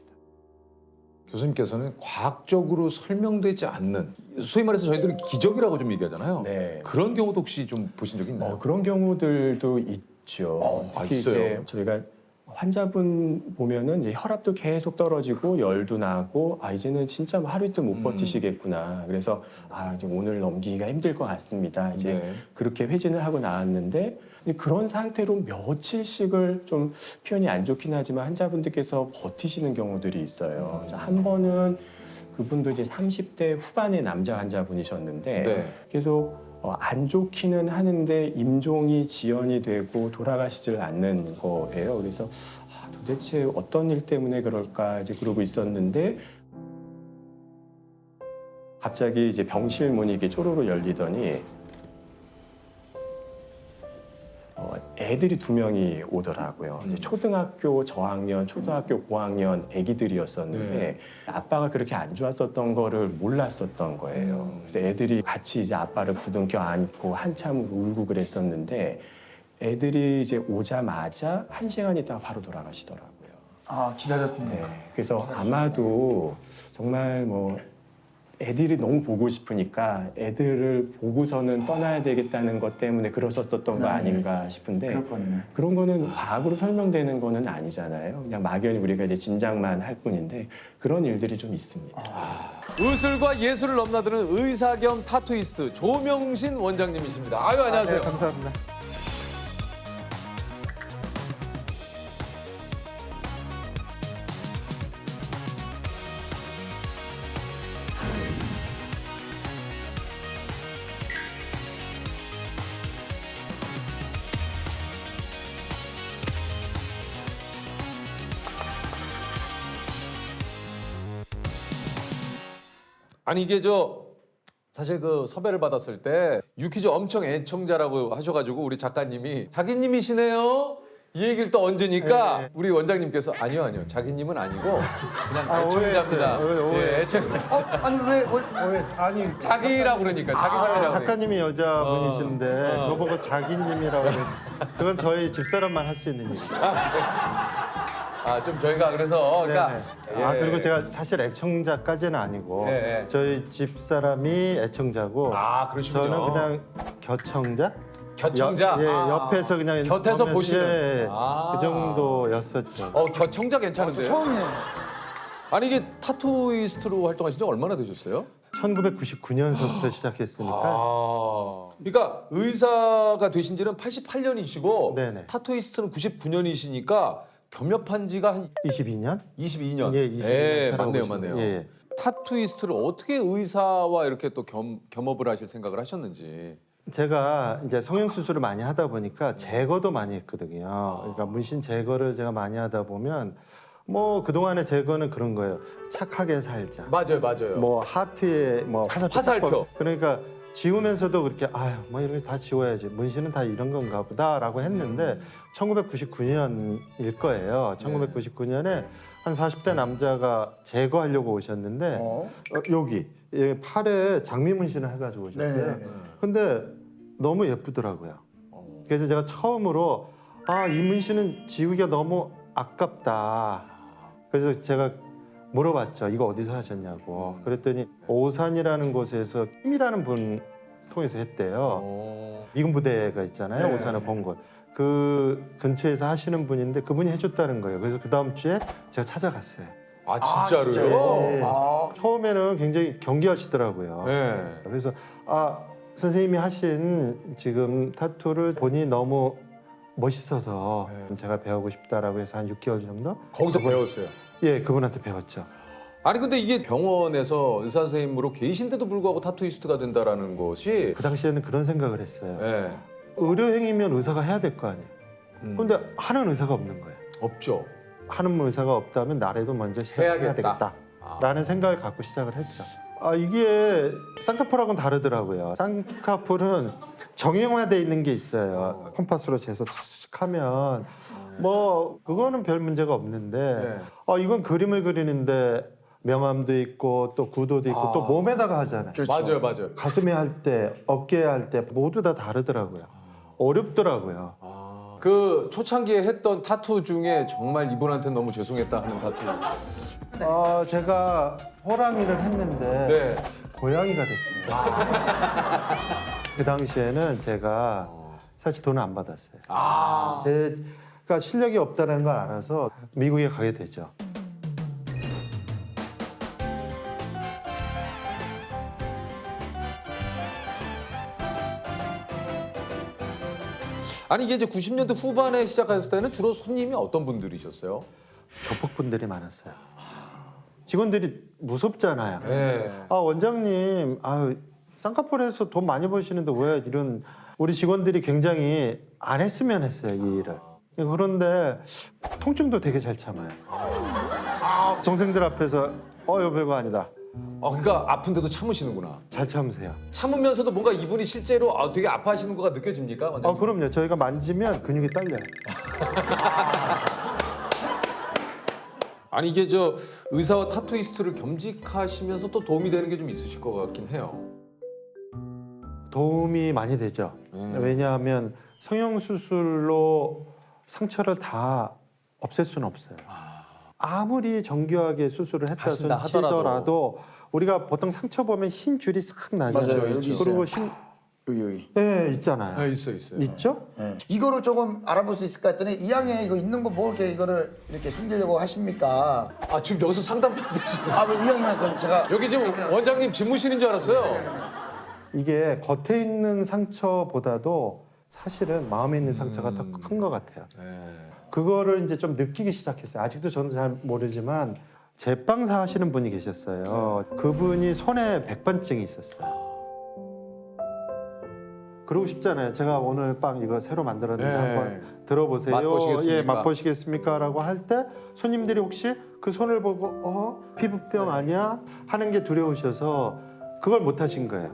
교수님께서는 과학적으로 설명되지 않는, 소위 말해서 저희들이 기적이라고 좀 얘기하잖아요.
네.
그런 경우도 혹시 좀 보신 적이 있나요?
그런 경우들도 있죠. 특히
있어요?
이제 저희가 환자분 보면은 이제 혈압도 계속 떨어지고 열도 나고 이제는 진짜 하루 이틀 못 버티시겠구나. 그래서 이제 오늘 넘기기가 힘들 것 같습니다. 이제
네.
그렇게 회진을 하고 나왔는데 그런 상태로 며칠씩을 좀 표현이 안 좋긴 하지만 환자분들께서 버티시는 경우들이 있어요. 그래서 한 번은 그분도 이제 30대 후반의 남자 환자분이셨는데
네.
계속 안 좋기는 하는데 임종이 지연이 되고 돌아가시질 않는 거예요. 그래서 도대체 어떤 일 때문에 그럴까 이제 그러고 있었는데 갑자기 이제 병실 문이 이렇게 쪼로로 열리더니 애들이 2명이 오더라고요. 이제 초등학교 저학년, 초등학교 고학년 애기들이었었는데
네.
아빠가 그렇게 안 좋았었던 거를 몰랐었던 거예요. 그래서 애들이 같이 이제 아빠를 부둥켜 안고 한참 울고 그랬었는데 애들이 이제 오자마자 1시간 있다가 바로 돌아가시더라고요.
기다렸군요.
네. 그래서 아마도 정말 뭐 애들이 너무 보고 싶으니까 애들을 보고서는 떠나야 되겠다는 것 때문에 그러셨었던 거 아닌가 싶은데
그렇거든요.
그런 거는 과학으로 설명되는 거는 아니잖아요. 그냥 막연히 우리가 이제 짐작만 할 뿐인데 그런 일들이 좀 있습니다.
의술과 예술을 넘나드는 의사 겸 타투이스트 조명신 원장님이십니다. 아유, 안녕하세요.
네, 감사합니다.
아니 이게 사실 그 섭외를 받았을 때 유퀴즈 엄청 애청자라고 하셔가지고 우리 작가님이 자기님이시네요. 이 얘기를 또 얹으니까 우리 원장님께서 아니요 자기님은 아니고 그냥 애청자입니다. 예, 애청자.
아니 왜 아니
자기라고 그러니까 자기님이라고 그러니까.
작가님이 여자분이신데 저보고 자기님이라고 해서 그건 저희 집사람만 할 수 있는 얘기예요.
좀 저희가 그래서 그러니까
그리고 제가 사실 애청자까지는 아니고 저희 집사람이 애청자고
그러시군요.
저는 그냥 겨청자?
겨청자?
옆에서 그냥
곁에서 보시는.
그 정도였었죠.
겨청자 괜찮은데요?
처음이에요.
아니 이게 타투이스트로 활동하신 지 얼마나 되셨어요?
1999년서부터 시작했으니까.
그러니까 의사가 되신 지는 88년이시고
네네.
타투이스트는 99년이시니까 겸업한 지가 한
22년?
22년.
예, 22년.
맞네요.
예.
타투이스트를 어떻게 의사와 이렇게 또 겸업을 하실 생각을 하셨는지.
제가 이제 성형 수술을 많이 하다 보니까 제거도 많이 했거든요. 그러니까 문신 제거를 제가 많이 하다 보면 뭐 그동안의 제거는 그런 거예요. 착하게 살자.
맞아요.
뭐 하트에 뭐
화살표.
그러니까 지우면서도 그렇게 뭐 이런 거 다 지워야지. 문신은 다 이런 건가 보다라고 했는데 1999년일 거예요. 1999년에 한 40대 남자가 제거하려고 오셨는데 여기 팔에 장미 문신을 해가지고 오셨어요. 근데 너무 예쁘더라고요. 그래서 제가 처음으로 이 문신은 지우기가 너무 아깝다. 그래서 제가 물어봤죠. 이거 어디서 하셨냐고. 그랬더니 오산이라는 곳에서 김이라는 분 통해서 했대요. 미군 부대가 있잖아요. 오산의 본골. 그 근처에서 하시는 분인데 그분이 해줬다는 거예요. 그래서 그 다음 주에 제가 찾아갔어요.
진짜로요?
처음에는 굉장히 경계하시더라고요. 그래서 선생님이 하신 지금 타투를 본인이 너무 멋있어서 제가 배우고 싶다라고 해서 한 6개월 정도
거기서 배웠어요.
예, 그분한테 배웠죠.
아니 근데 이게 병원에서 의사 선생님으로 계신데도 불구하고 타투이스트가 된다라는 것이
그 당시에는 그런 생각을 했어요.
예.
의료행위면 의사가 해야 될 거 아니에요. 그런데 하는 의사가 없는 거예요.
없죠.
하는 의사가 없다면 나라도 먼저 시작해야
해야겠다.
되겠다라는 생각을 갖고 시작을 했죠. 이게 쌍꺼풀하고는 다르더라고요. 쌍꺼풀은 정형화돼 있는 게 있어요. 컴파스로 재서 착 하면 뭐 그거는 별 문제가 없는데 이건 그림을 그리는데 명암도 있고 또 구도도 있고 또 몸에다가 하잖아요.
맞아요, 맞아요.
가슴에 할 때, 어깨에 할 때 모두 다 다르더라고요. 어렵더라고요.
그 초창기에 했던 타투 중에 정말 이분한테 너무 죄송했다 하는 타투.
제가 호랑이를 했는데
네.
고양이가 됐어요. 그 당시에는 제가 사실 돈을 안 받았어요. 제가 실력이 없다는 걸 알아서 미국에 가게 되죠.
아니 이게 이제 90년대 후반에 시작했을 때는 주로 손님이 어떤 분들이셨어요?
조폭분들이 많았어요. 직원들이 무섭잖아요.
네.
원장님, 쌍꺼풀에서 돈 많이 버시는데 왜 이런 우리 직원들이 굉장히 안 했으면 했어요, 이 일을. 그런데 통증도 되게 잘 참아요. 동생들 앞에서 이거 별거 아니다.
그러니까 아픈데도 참으시는구나.
잘 참으세요.
참으면서도 뭔가 이분이 실제로 되게 아파하시는 거가 느껴집니까? 원장님?
그럼요. 저희가 만지면 근육이 딸려요.
아니 이게 저 의사와 타투이스트를 겸직하시면서 또 도움이 되는 게 좀 있으실 것 같긴 해요.
도움이 많이 되죠. 왜냐하면 성형수술로 상처를 다 없앨 수는 없어요. 아무리 정교하게 수술을 했다
하신다
하더라도 우리가 보통 상처 보면 흰 줄이 싹 나잖아요.
맞아요. 여기
그리고
있어요. 여기.
네, 있잖아요.
있어요.
있죠?
이거를 조금 알아볼 수 있을까 했더니 이왕에 이거 있는 거 뭐 이렇게 이거를 이렇게 숨기려고 하십니까?
지금 여기서 상담 받으시죠?
이왕이면 그럼 제가
여기 지금 원장님 집무실인 줄 알았어요.
이게 겉에 있는 상처보다도 사실은 마음에 있는 상처가 더 큰 것 같아요. 그거를 이제 좀 느끼기 시작했어요. 아직도 저는 잘 모르지만 제빵사 하시는 분이 계셨어요. 그분이 손에 백반증이 있었어요. 그러고 싶잖아요. 제가 오늘 빵 이거 새로 만들었는데 한번 들어보세요.
맛보시겠습니까?
예, 맛보시겠습니까? 라고 할 때 손님들이 혹시 그 손을 보고 피부병 아니야? 하는 게 두려우셔서 그걸 못 하신 거예요.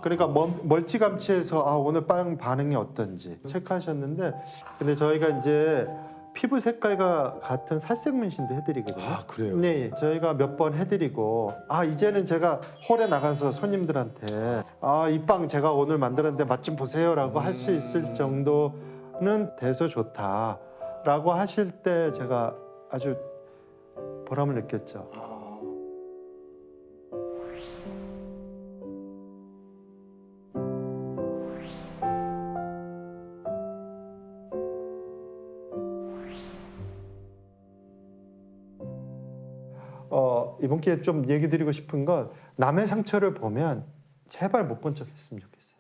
그러니까 멀찌감치해서 오늘 빵 반응이 어떤지 체크하셨는데 근데 저희가 이제 피부 색깔과 같은 살색 문신도 해드리거든요.
그래요?
네, 저희가 몇 번 해드리고 이제는 제가 홀에 나가서 손님들한테 이 빵 제가 오늘 만들었는데 맛 좀 보세요라고 할 수 있을 정도는 돼서 좋다라고 하실 때 제가 아주 보람을 느꼈죠. 이번 기회에 좀 얘기 드리고 싶은 건 남의 상처를 보면 제발 못 본 척 했으면 좋겠어요.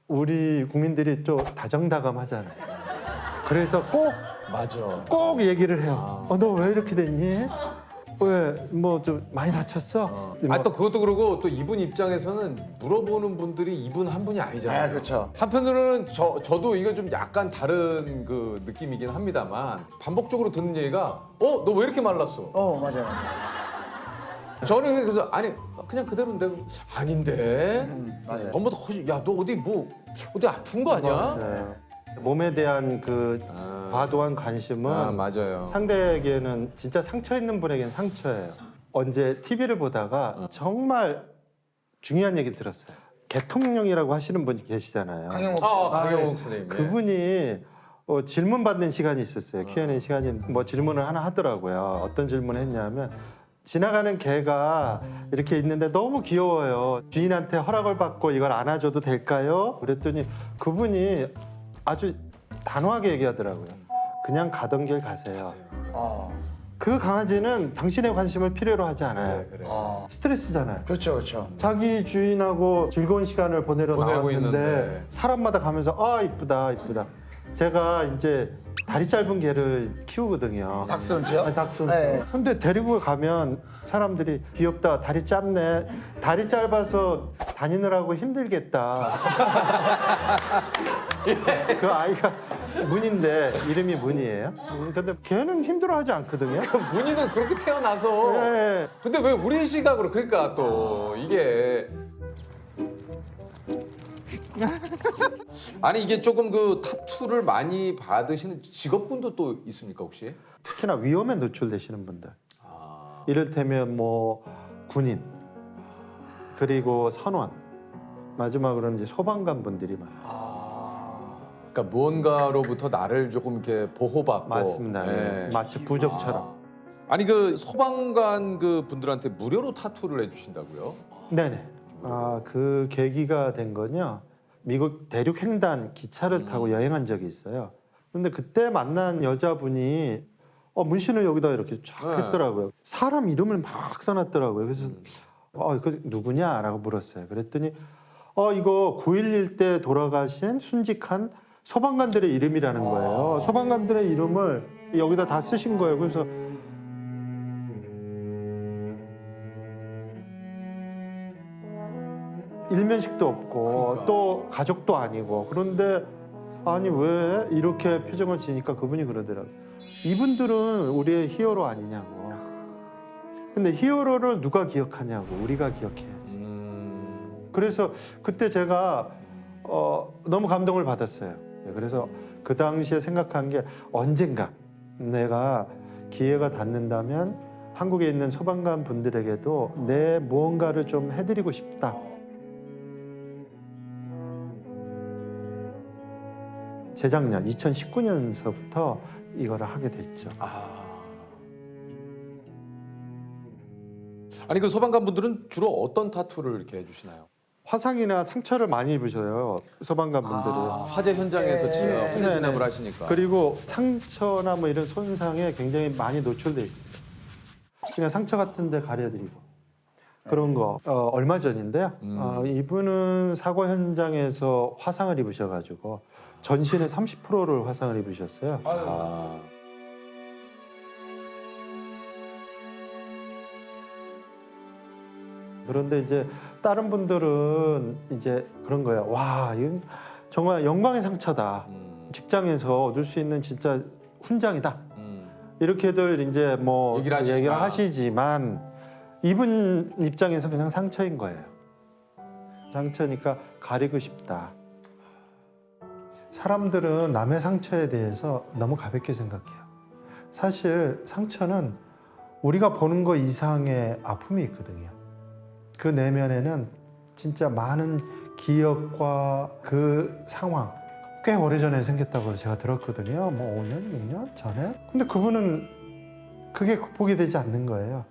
우리 국민들이 또 다정다감하잖아요. 그래서 꼭 얘기를 해요. 너 왜 이렇게 됐니? 왜 뭐 좀 많이 다쳤어?
또 그것도 그러고 또 이분 입장에서는 물어보는 분들이 이분 한 분이 아니잖아요.
그렇죠.
한편으로는 저도 이거 좀 약간 다른 그 느낌이긴 합니다만 반복적으로 듣는 얘기가 너 왜 이렇게 말랐어?
맞아요.
저는 그래서 그냥 그대로인데 아닌데
맞아요.
전보다 훨씬 너 어디 아픈 거 아니야?
맞아요. 몸에 대한 그 과도한 관심은
맞아요.
상대에게는 진짜 상처 있는 분에게는 상처예요. 언제 TV를 보다가 정말 중요한 얘기 들었어요. 대통령이라고 하시는 분이 계시잖아요.
강영욱 씨.
강영욱 선생님.
그분이 질문 받는 시간이 있었어요. Q&A 시간이 질문을 하나 하더라고요. 어떤 질문을 했냐면 지나가는 개가 이렇게 있는데 너무 귀여워요. 주인한테 허락을 받고 이걸 안아줘도 될까요? 그랬더니 그분이 아주 단호하게 얘기하더라고요. 그냥 가던 길 가세요. 그 강아지는 당신의 관심을 필요로 하지 않아요.
그래.
스트레스잖아요.
그렇죠, 그렇죠.
자기 주인하고 즐거운 시간을 보내러
보내고
나왔는데
있는데.
사람마다 가면서 아 이쁘다 이쁘다. 제가 이제 다리 짧은 개를 키우거든요.
닥스훈트요?
아니, 닥스훈트.
네.
근데 데리고 가면 사람들이 귀엽다, 다리 짧네, 다리 짧아서 다니느라고 힘들겠다. 그 아이가 문인데 이름이 문이에요. 근데 걔는 힘들어하지 않거든요.
문희는 그렇게 태어나서.
네.
근데 왜 우리 시각으로 그러니까 또 이게 아니 이게 조금 그 타투를 많이 받으시는 직업군도 또 있습니까 혹시?
특히나 위험에 노출되시는 분들. 이를테면 뭐 군인 그리고 선원 마지막으로는 이제 소방관 분들이 많아요.
그러니까 무언가로부터 나를 조금 이렇게 보호받고.
맞습니다.
예.
마치 부적처럼.
아니 그 소방관 그 분들한테 무료로 타투를 해주신다고요?
네네. 그 계기가 된 건요. 미국 대륙 횡단 기차를 타고 여행한 적이 있어요. 근데 그때 만난 여자분이 문신을 여기다 이렇게 쫙
네.
했더라고요. 사람 이름을 막 써놨더라고요. 그래서 그 누구냐라고 물었어요. 그랬더니 이거 9.11 때 돌아가신 순직한 소방관들의 이름이라는 거예요. 소방관들의 이름을 여기다 다 쓰신 거예요. 그래서 일면식도 없고
그러니까.
또 가족도 아니고 그런데 아니 왜 이렇게 표정을 지니까 그분이 그러더라고요. 이분들은 우리의 히어로 아니냐고. 근데 히어로를 누가 기억하냐고. 우리가 기억해야지. 그래서 그때 제가 너무 감동을 받았어요. 그래서 그 당시에 생각한 게 언젠가 내가 기회가 닿는다면 한국에 있는 소방관 분들에게도 내 무언가를 좀 해드리고 싶다. 재작년 2019년서부터 이거를 하게 됐죠.
아니 그 소방관 분들은 주로 어떤 타투를 이렇게 해주시나요?
화상이나 상처를 많이 입으셔요. 소방관 분들이.
화재 현장에서 화재 진압을 하시니까.
그리고 상처나 뭐 이런 손상에 굉장히 많이 노출돼 있어요. 그냥 상처 같은 데 가려드리고 그런 거. 얼마 전인데요. 이분은 사고 현장에서 화상을 입으셔가지고 전신의 30%를 화상을 입으셨어요. 그런데 이제 다른 분들은 이제 그런 거예요. 와, 이건 정말 영광의 상처다. 직장에서 얻을 수 있는 진짜 훈장이다. 이렇게들 이제 뭐
얘기를
하시지만 이분 입장에서 그냥 상처인 거예요. 상처니까 가리고 싶다. 사람들은 남의 상처에 대해서 너무 가볍게 생각해요. 사실 상처는 우리가 보는 것 이상의 아픔이 있거든요. 그 내면에는 진짜 많은 기억과 그 상황 꽤 오래전에 생겼다고 제가 들었거든요. 뭐 5년, 6년 전에. 근데 그분은 그게 극복이 되지 않는 거예요.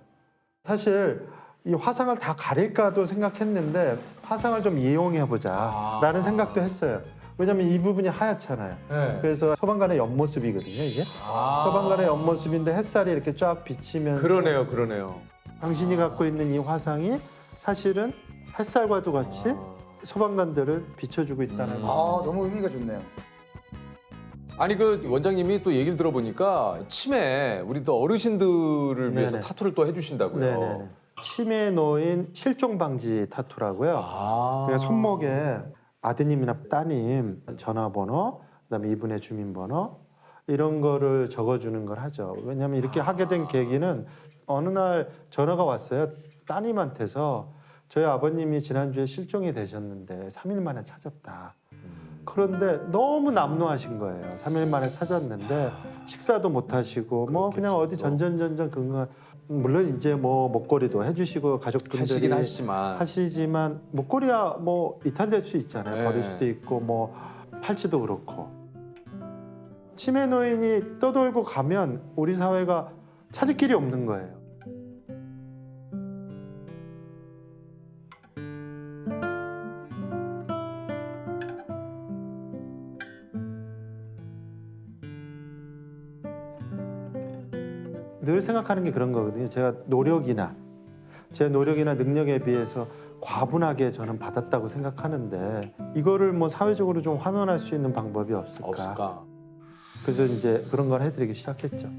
사실 이 화상을 다 가릴까도 생각했는데 화상을 좀 이용해보자 라는 생각도 했어요. 왜냐면 이 부분이 하얗잖아요.
네.
그래서 소방관의 옆모습이거든요, 이게. 소방관의 옆모습인데 햇살이 이렇게 쫙 비치면서.
그러네요.
당신이 갖고 있는 이 화상이 사실은 햇살과도 같이 소방관들을 비춰주고 있다는 거.
너무 의미가 좋네요.
아니 그 원장님이 또 얘기를 들어보니까 치매 우리 또 어르신들을 위해서
네네.
타투를 또 해주신다고요.
네네. 치매에 놓인 실종 방지 타투라고요. 그러니까 손목에 아드님이나 따님 전화번호, 그다음에 이분의 주민번호 이런 거를 적어주는 걸 하죠. 왜냐하면 이렇게 하게 된 계기는 어느 날 전화가 왔어요. 따님한테서 저희 아버님이 지난주에 실종이 되셨는데 3일 만에 찾았다. 그런데 너무 남노하신 거예요. 3일 만에 찾았는데 식사도 못 하시고 뭐 그냥 어디 전전전전 근거 물론 이제 뭐 목걸이도 해주시고 가족분들이
하시긴 하시지만
목걸이야 뭐 이탈될 수 있잖아요.
네.
버릴 수도 있고 뭐 팔찌도 그렇고 치매 노인이 떠돌고 가면 우리 사회가 찾을 길이 없는 거예요. 늘 생각하는 게 그런 거거든요. 제가 제 노력이나 능력에 비해서 과분하게 저는 받았다고 생각하는데 이거를 뭐 사회적으로 좀 환원할 수 있는 방법이 없을까? 그래서 이제 그런 걸 해드리기 시작했죠.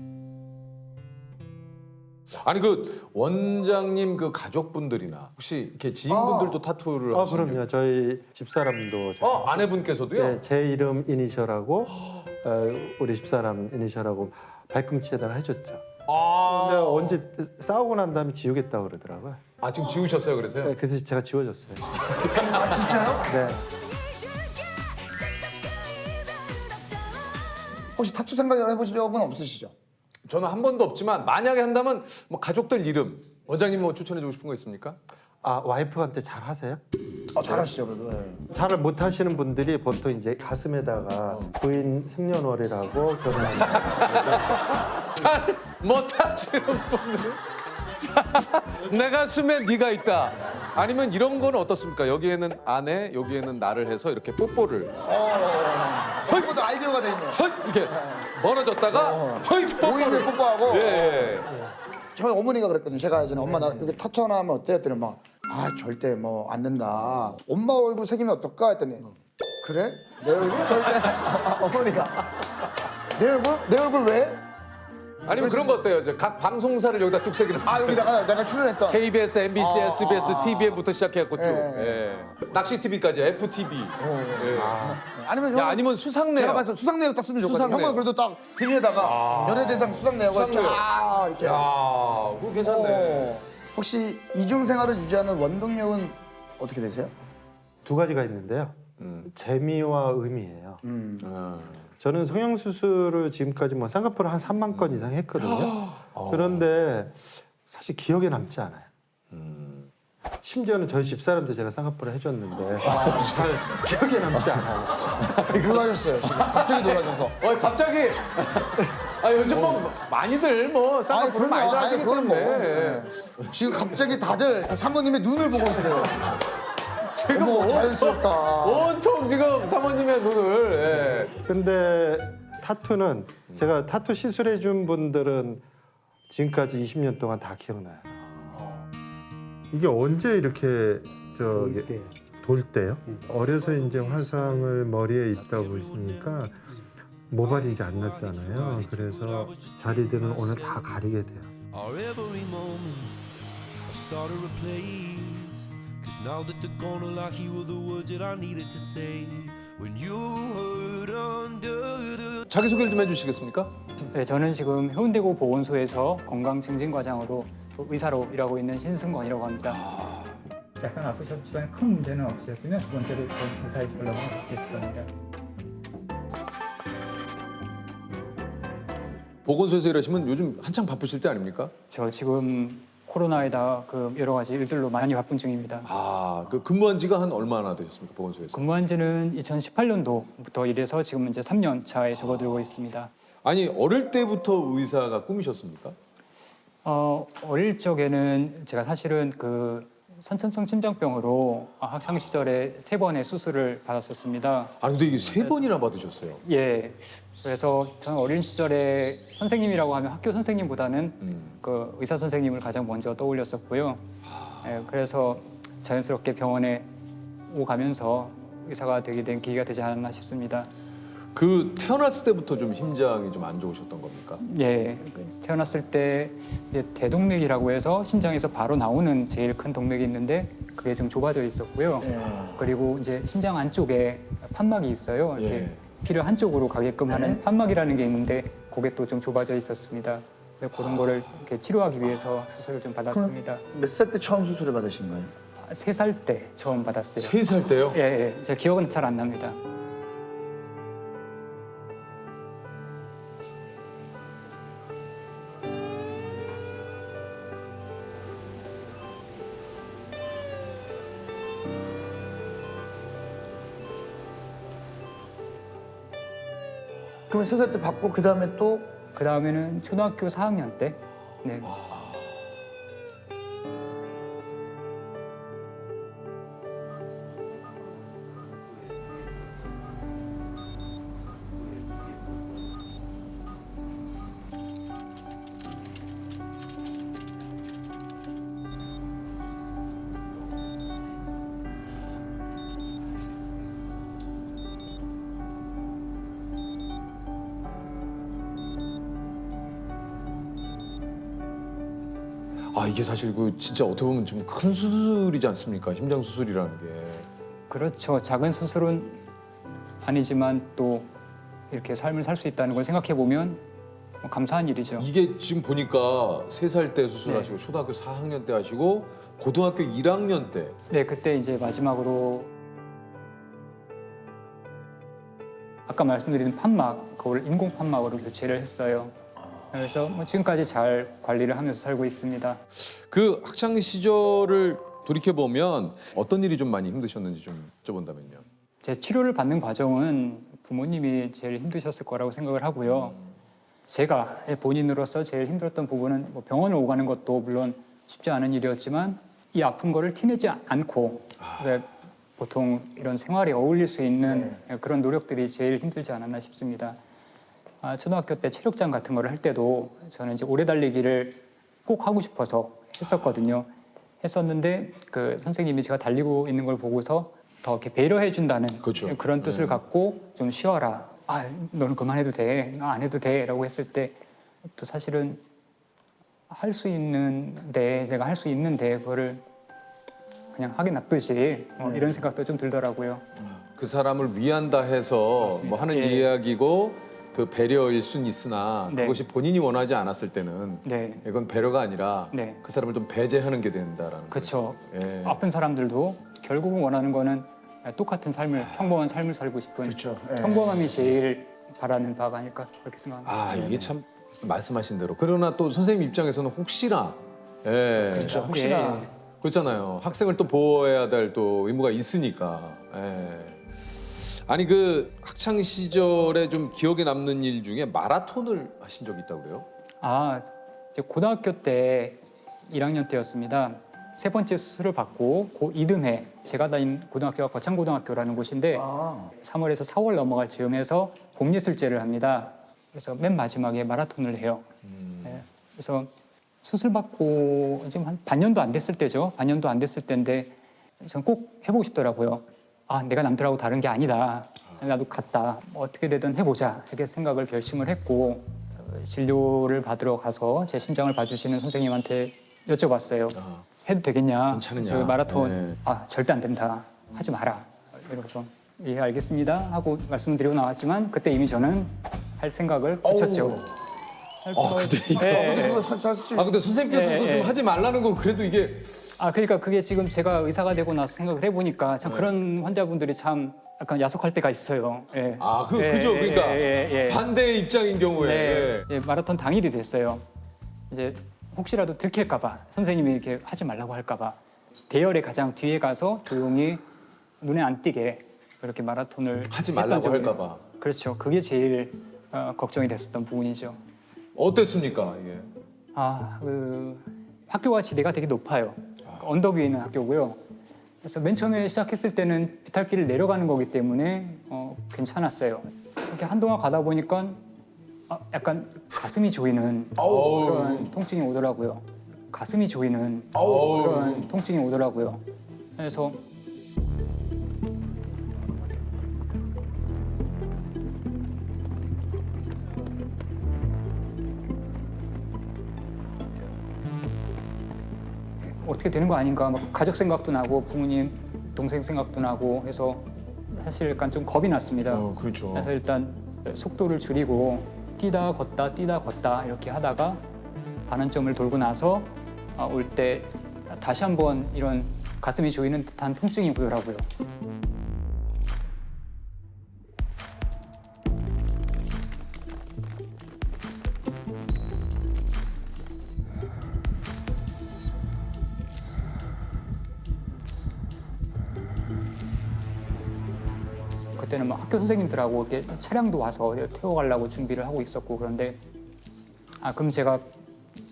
아니 그 원장님 그 가족분들이나 혹시 이렇게 지인분들도 타투를 하시나요?
그럼요. 저희 집사람도
아내분께서도요?
네, 제 이름 이니셜하고 우리 집사람 이니셜하고 발꿈치에다가 해줬죠. 근데 언제 싸우고 난 다음에 지우겠다고 그러더라고요.
아 지금 지우셨어요 그래서요?
네, 그래서 제가 지워줬어요.
아 진짜요?
네.
혹시 타투 생각을 해보신 적은 없으시죠?
저는 한 번도 없지만 만약에 한다면 뭐 가족들 이름 원장님 뭐 추천해주고 싶은 거 있습니까?
아 와이프한테 잘 하세요?
잘하시죠, 그래도. 네.
잘 못하시는 분들이 보통 이제 가슴에다가 부인 생년월일하고 결혼하는
잘 못하시는 분들 내 가슴에 네가 있다. 아니면 이런 건 어떻습니까? 여기에는 아내, 여기에는 나를 해서 이렇게 뽀뽀를
그것도 아이디어가 돼 있네요.
이렇게 멀어졌다가 뽀뽀를
모임에 뽀뽀하고.
예.
저희 어머니가 그랬거든요. 제가 예전에 엄마 나 이렇게 타투 하나 하면 어때? 했더니 막 절대 뭐 안 된다. 엄마 얼굴 새기면 어떨까? 했더니 그래? 내 얼굴? 어머니가 내 얼굴 왜?
아니면 그런 거 어때요? 이제 각 방송사를 여기다 쭉 새기는
여기다가 내가 출연했던
KBS, MBC, SBS, TVN부터 시작해갖고 쭉
예.
낚시 TV까지 FTV.
아니면
아니면 수상내역.
제가 봤을 때 수상내역 딱 쓰면 좋거든요.
수상내역.
형은 그래도 딱 등에다가 연예대상 수상내역을
수상내역.
쫙 이렇게.
야, 그거 괜찮네.
혹시 이중 생활을 유지하는 원동력은 어떻게 되세요?
두 가지가 있는데요. 재미와 의미예요. 저는 성형수술을 지금까지 뭐 쌍꺼풀을 한 3만 건 이상 했거든요. 그런데 사실 기억에 남지 않아요. 심지어는 저희 집사람도 제가 쌍꺼풀을 해줬는데 잘 기억에 남지 않아요.
놀라셨어요, 지금. 갑자기 놀라셔서.
갑자기. 요즘 뭐 많이들 뭐 쌍꺼풀을 많이 하시기 때문에.
지금 갑자기 다들 사모님의 눈을 보고 있어요.
지금
어머, 자연스럽다.
온통 지금 사모님의 눈을.
근데 타투는 제가 타투 시술해준 분들은 지금까지 20년 동안 다 기억나요. 이게 언제 이렇게 돌 때요? 어려서 이제 화상을 머리에 있다 보시니까 모발이 이제 안 났잖아요. 그래서 자리들은 오늘 다 가리게 돼요.
Now that they're gone, all I hear were the words that I needed to say. When you hurt under the
자기소개를 좀 해주시겠습니까?
네, 저는 지금 해운대구 보건소에서 건강증진과장으로 의사로 일하고 있는 신승건이라고 합니다.
약간 아프셨지만 큰 문제는 없으셨으면 두 번째로 의사이시려고 하셨을 겁니다.
보건소에서 일하시면 요즘 한창 바쁘실 때 아닙니까?
저 지금 코로나에다 그 여러 가지 일들로 많이 바쁜 중입니다.
그 근무한 지가 한 얼마나 되셨습니까, 보건소에서?
근무한 지는 2018년도부터 일해서 지금 이제 3년 차에 접어들고 있습니다.
아니, 어릴 때부터 의사가 꿈이셨습니까?
어릴 적에는 제가 사실은 그 선천성 심장병으로 학창 시절에 3번의 수술을 받았었습니다.
아니, 근데 이게 3번이나 받으셨어요?
예. 그래서 저는 어린 시절에 선생님이라고 하면 학교 선생님보다는 그 의사 선생님을 가장 먼저 떠올렸었고요. 예, 그래서 자연스럽게 병원에 오가면서 의사가 되게 된 계기가 되지 않았나 싶습니다.
그 태어났을 때부터 좀 심장이 좀 안 좋으셨던 겁니까?
예, 태어났을 때 이제 대동맥이라고 해서 심장에서 바로 나오는 제일 큰 동맥이 있는데 그게 좀 좁아져 있었고요. 그리고 이제 심장 안쪽에 판막이 있어요. 이렇게 피를 한쪽으로 가게끔 하는 판막이라는 게 있는데 그게 또 좀 좁아져 있었습니다. 그래서 그런 거를 이렇게 치료하기 위해서 수술을 좀 받았습니다.
몇 살 때 처음 수술을 받으신 거예요?
3살 때 처음 받았어요.
3살 때요?
예, 제 기억은 잘 안 납니다.
그러면 3살 때 받고 그 다음에 또?
그 다음에는 초등학교 4학년 때. 네.
아 이게 사실 그 진짜 어떻게 보면 좀 큰 수술이지 않습니까? 심장 수술이라는 게.
그렇죠. 작은 수술은 아니지만 또 이렇게 삶을 살 수 있다는 걸 생각해 보면 감사한 일이죠.
이게 지금 보니까 3살 때 수술하시고 초등학교 4학년 때 하시고 고등학교 1학년 때.
네, 그때 이제 마지막으로 아까 말씀드린 판막, 그걸 인공 판막으로 교체를 했어요. 그래서 뭐 지금까지 잘 관리를 하면서 살고 있습니다.
그 학창 시절을 돌이켜 보면 어떤 일이 좀 많이 힘드셨는지 좀 여쭤본다면요.
제 치료를 받는 과정은 부모님이 제일 힘드셨을 거라고 생각을 하고요. 제가 본인으로서 제일 힘들었던 부분은 뭐 병원을 오가는 것도 물론 쉽지 않은 일이었지만 이 아픈 거를 티내지 않고 보통 이런 생활에 어울릴 수 있는 그런 노력들이 제일 힘들지 않았나 싶습니다. 초등학교 때 체력장 같은 거를 할 때도 저는 이제 오래 달리기를 꼭 하고 싶어서 했었거든요. 했었는데 그 선생님이 제가 달리고 있는 걸 보고서 더 이렇게 배려해 준다는
그렇죠.
그런 뜻을 갖고 좀 쉬어라. 너는 그만해도 돼. 너 안 해도 돼. 라고 했을 때 또 사실은 할 수 있는데 내가 할 수 있는데 그거를 그냥 하긴 놔두지 이런 생각도 좀 들더라고요.
그 사람을 위한다 해서
맞습니다.
뭐 하는 이야기고 그 배려일 순 있으나 그것이 본인이 원하지 않았을 때는 이건 배려가 아니라 그 사람을 좀 배제하는 게 된다라는
그렇죠.
예.
아픈 사람들도 결국은 원하는 거는 똑같은 삶을 평범한 삶을 살고 싶은 평범함이 제일 바라는 바가 아닐까 그렇게 생각합니다.
이게 참 말씀하신 대로 그러나 또 선생님 입장에서는 혹시나
그렇죠. 혹시나
그렇잖아요. 학생을 또 보호해야 될 또 의무가 있으니까. 아니 그 학창 시절에 좀 기억에 남는 일 중에 마라톤을 하신 적이 있다고 그래요?
이제 고등학교 때 1학년 때였습니다. 3번째 수술을 받고 그 이듬해 제가 다닌 고등학교가 거창고등학교라는 곳인데 3월에서 4월 넘어갈 즈음에서 봄예술제를 합니다. 그래서 맨 마지막에 마라톤을 해요. 그래서 수술 받고 지금 한 반년도 안 됐을 때죠. 반년도 안 됐을 때인데 전 꼭 해보고 싶더라고요. 내가 남들하고 다른 게 아니다. 나도 갔다. 어떻게 되든 해보자. 이렇게 생각을 결심을 했고 진료를 받으러 가서 제 심장을 봐주시는 선생님한테 여쭤봤어요. 해도 되겠냐?
괜찮으냐?
저 마라톤 절대 안 된다. 하지 마라. 이러면서 예 알겠습니다 하고 말씀드리고 나왔지만 그때 이미 저는 할 생각을 붙였죠.
근데 선생님께서도 좀 하지 말라는 거 그래도 이게
그러니까 그게 지금 제가 의사가 되고 나서 생각을 해보니까 참 그런 환자분들이 참 약간 야속할 때가 있어요.
그죠. 그러니까 반대의 입장인 경우에
마라톤 당일이 됐어요. 이제 혹시라도 들킬까봐 선생님이 이렇게 하지 말라고 할까봐 대열의 가장 뒤에 가서 조용히 눈에 안 띄게 그렇게 마라톤을
하지 말라고 할까봐.
그렇죠. 그게 제일 걱정이 됐었던 부분이죠.
어땠습니까 이게?
학교가 지대가 되게 높아요. 언덕 위에 있는 학교고요. 그래서 맨 처음에 시작했을 때는 비탈길을 내려가는 거기 때문에 괜찮았어요. 이렇게 한동안 가다 보니까 약간 가슴이 조이는 그런 통증이 오더라고요. 가슴이 조이는 그런 통증이 오더라고요. 그래서 어떻게 되는 거 아닌가 막 가족 생각도 나고 부모님 동생 생각도 나고 해서 사실 약간 좀 겁이 났습니다.
그렇죠.
그래서 일단 속도를 줄이고 뛰다 걷다 이렇게 하다가 반환점을 돌고 나서 올 때 다시 한번 이런 가슴이 조이는 듯한 통증이 오더라고요. 그때는 막 학교 선생님들하고 이렇게 차량도 와서 태워가려고 준비를 하고 있었고 그런데 그럼 제가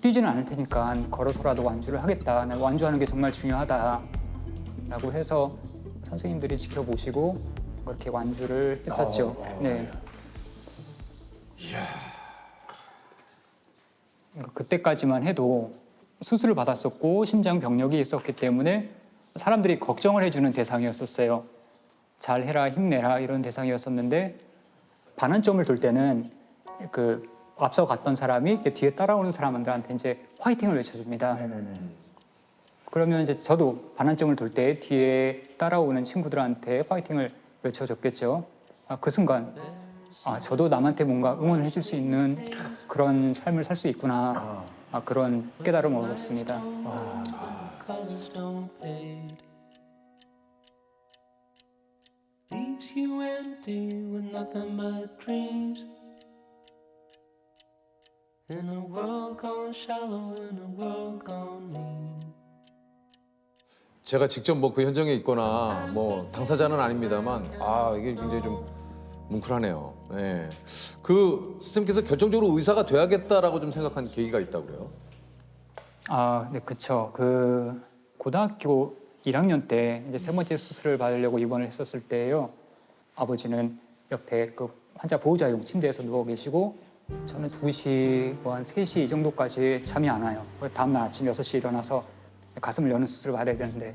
뛰지는 않을 테니까 걸어서라도 완주를 하겠다. 난 완주하는 게 정말 중요하다라고 해서 선생님들이 지켜보시고 그렇게 완주를 했었죠. 네. 그때까지만 해도 수술을 받았었고 심장 병력이 있었기 때문에 사람들이 걱정을 해주는 대상이었었어요. 잘해라, 힘내라 이런 대상이었었는데 반환점을 돌 때는 그 앞서 갔던 사람이 이제 뒤에 따라오는 사람들한테 이제 화이팅을 외쳐줍니다. 그러면 이제 저도 반환점을 돌 때 뒤에 따라오는 친구들한테 화이팅을 외쳐줬겠죠. 그 순간 저도 남한테 뭔가 응원을 해줄 수 있는 그런 삶을 살 수 있구나. 그런 깨달음을 얻었습니다.
Colors don't fade. Leaves you empty with nothing but dreams. In a world gone shallow, in a world gone mean.
제가 직접 뭐 그 현장에 있거나 뭐 당사자는 아닙니다만 이게 굉장히 좀 뭉클하네요. 네. 그 선생님께서 결정적으로 의사가 돼야겠다라고 좀 생각한 계기가 있다고요?
네, 그렇죠. 그 고등학교 1학년 때 이제 세 번째 수술을 받으려고 입원을 했었을 때요. 아버지는 옆에 그 환자 보호자용 침대에서 누워 계시고 저는 2시, 한 3시 이 정도까지 잠이 안 와요. 다음날 아침 6시에 일어나서 가슴을 여는 수술을 받아야 되는데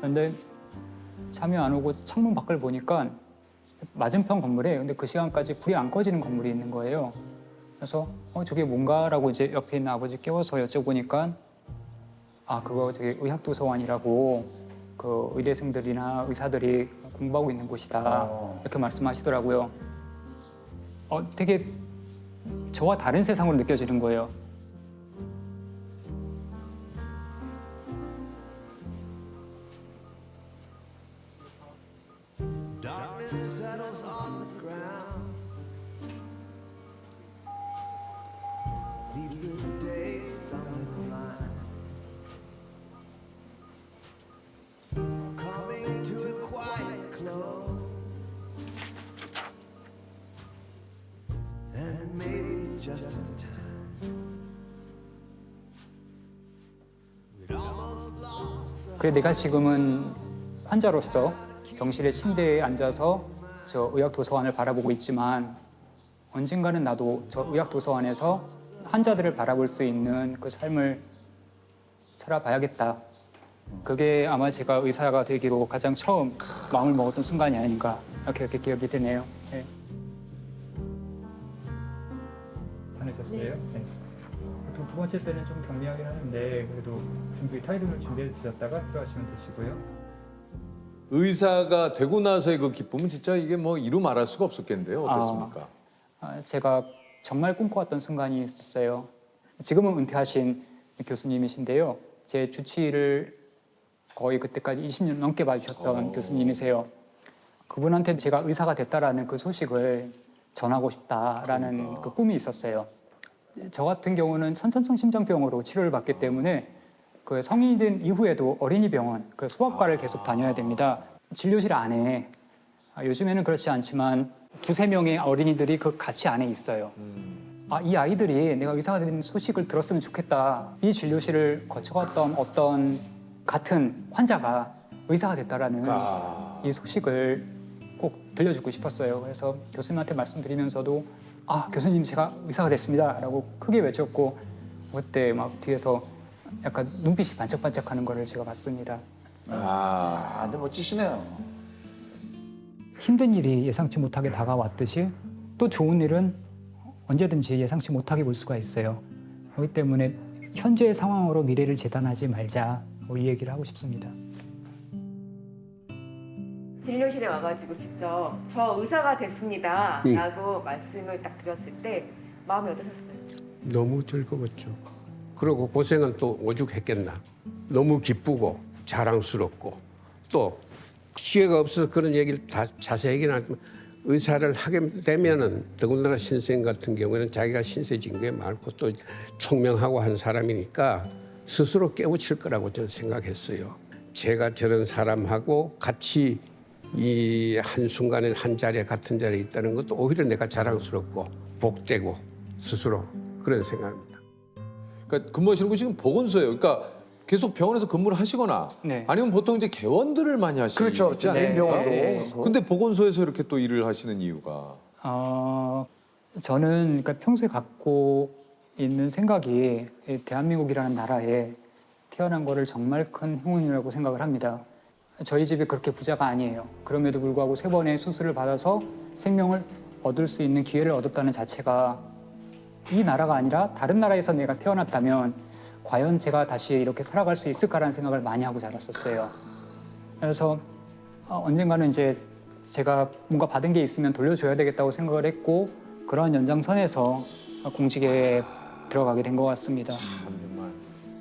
근데 잠이 안 오고 창문 밖을 보니까 맞은편 건물에 근데 그 시간까지 불이 안 꺼지는 건물이 있는 거예요. 그래서 저게 뭔가라고 이제 옆에 있는 아버지 깨워서 여쭤보니까 그거 저기 의학도서관이라고 그 의대생들이나 의사들이 공부하고 있는 곳이다 이렇게 말씀하시더라고요. 되게 저와 다른 세상으로 느껴지는 거예요.
Darkness settles on the ground. Leaves the day stumbling blind. Coming to a quiet close. And maybe just in time. We'd almost lost the
그래 내가 지금은 환자로서 병실의 침대에 앉아서 저 의학도서관을 바라보고 있지만 언젠가는 나도 저 의학도서관에서 환자들을 바라볼 수 있는 그 삶을 살아봐야겠다. 그게 아마 제가 의사가 되기로 가장 처음 마음을 먹었던 순간이 아닌가 이렇게 기억이 드네요. 네.
보내셨어요? 네. 보통 두 번째 때는 좀 경미하긴 하는데 그래도 준비 타이밍을 준비해 주셨다가 필요하시면 되시고요.
의사가 되고 나서의 그 기쁨은 진짜 이게 뭐 이루 말할 수가 없었겠는데요. 어떻습니까?
제가 정말 꿈꿔왔던 순간이 있었어요. 지금은 은퇴하신 교수님이신데요. 제 주치의를 거의 그때까지 20년 넘게 봐주셨던 교수님이세요. 그분한테 제가 의사가 됐다라는 그 소식을 전하고 싶다라는 그 꿈이 있었어요. 저 같은 경우는 선천성 심장병으로 치료를 받기 때문에 그 성인이 된 이후에도 어린이 병원, 그 소아과를 계속 다녀야 됩니다. 진료실 안에 요즘에는 그렇지 않지만 2~3명의 어린이들이 그 같이 안에 있어요. 이 아이들이 내가 의사가 된 소식을 들었으면 좋겠다. 이 진료실을 거쳐갔던 어떤 같은 환자가 의사가 됐다라는 이 소식을 꼭 들려주고 싶었어요. 그래서 교수님한테 말씀드리면서도 교수님 제가 의사가 됐습니다라고 크게 외쳤고 그때 막 뒤에서 약간 눈빛이 반짝반짝하는 거를 제가 봤습니다.
근데 멋지시네요.
힘든 일이 예상치 못하게 다가왔듯이 또 좋은 일은 언제든지 예상치 못하게 볼 수가 있어요. 그렇기 때문에 현재의 상황으로 미래를 재단하지 말자 이 얘기를 하고 싶습니다.
진료실에 와가지고 직접 저 의사가 됐습니다 라고 말씀을 딱 드렸을 때 마음이 어떠셨어요?
너무 즐거웠죠. 그리고 고생은 또 오죽했겠나. 너무 기쁘고 자랑스럽고 또 기회가 없어서 그런 얘기를 다 자세히 얘기는 하지만 의사를 하게 되면은 더군다나 신생 같은 경우에는 자기가 신세진 게 많고 또 총명하고 한 사람이니까 스스로 깨우칠 거라고 저는 생각했어요. 제가 저런 사람하고 같이 이 한순간에 한 자리에 같은 자리에 있다는 것도 오히려 내가 자랑스럽고 복되고 스스로 그런 생각입니다.
그러니까 근무하시는 곳이 지금 보건소예요. 그러니까 계속 병원에서 근무를 하시거나 아니면 보통 이제 개원들을 많이 하시지
그렇죠.
않습니까? 근데 보건소에서 이렇게 또 일을 하시는 이유가?
저는 그러니까 평소에 갖고 있는 생각이 대한민국이라는 나라에 태어난 거를 정말 큰 행운이라고 생각을 합니다. 저희 집이 그렇게 부자가 아니에요. 그럼에도 불구하고 3번의 수술을 받아서 생명을 얻을 수 있는 기회를 얻었다는 자체가
이 나라가 아니라 다른 나라에서 내가 태어났다면 과연 제가 다시 이렇게 살아갈 수 있을까라는 생각을 많이 하고 자랐었어요. 그래서 언젠가는 이제 제가 뭔가 받은 게 있으면 돌려줘야 되겠다고 생각을 했고 그런 연장선에서 공직에 들어가게 된 것 같습니다.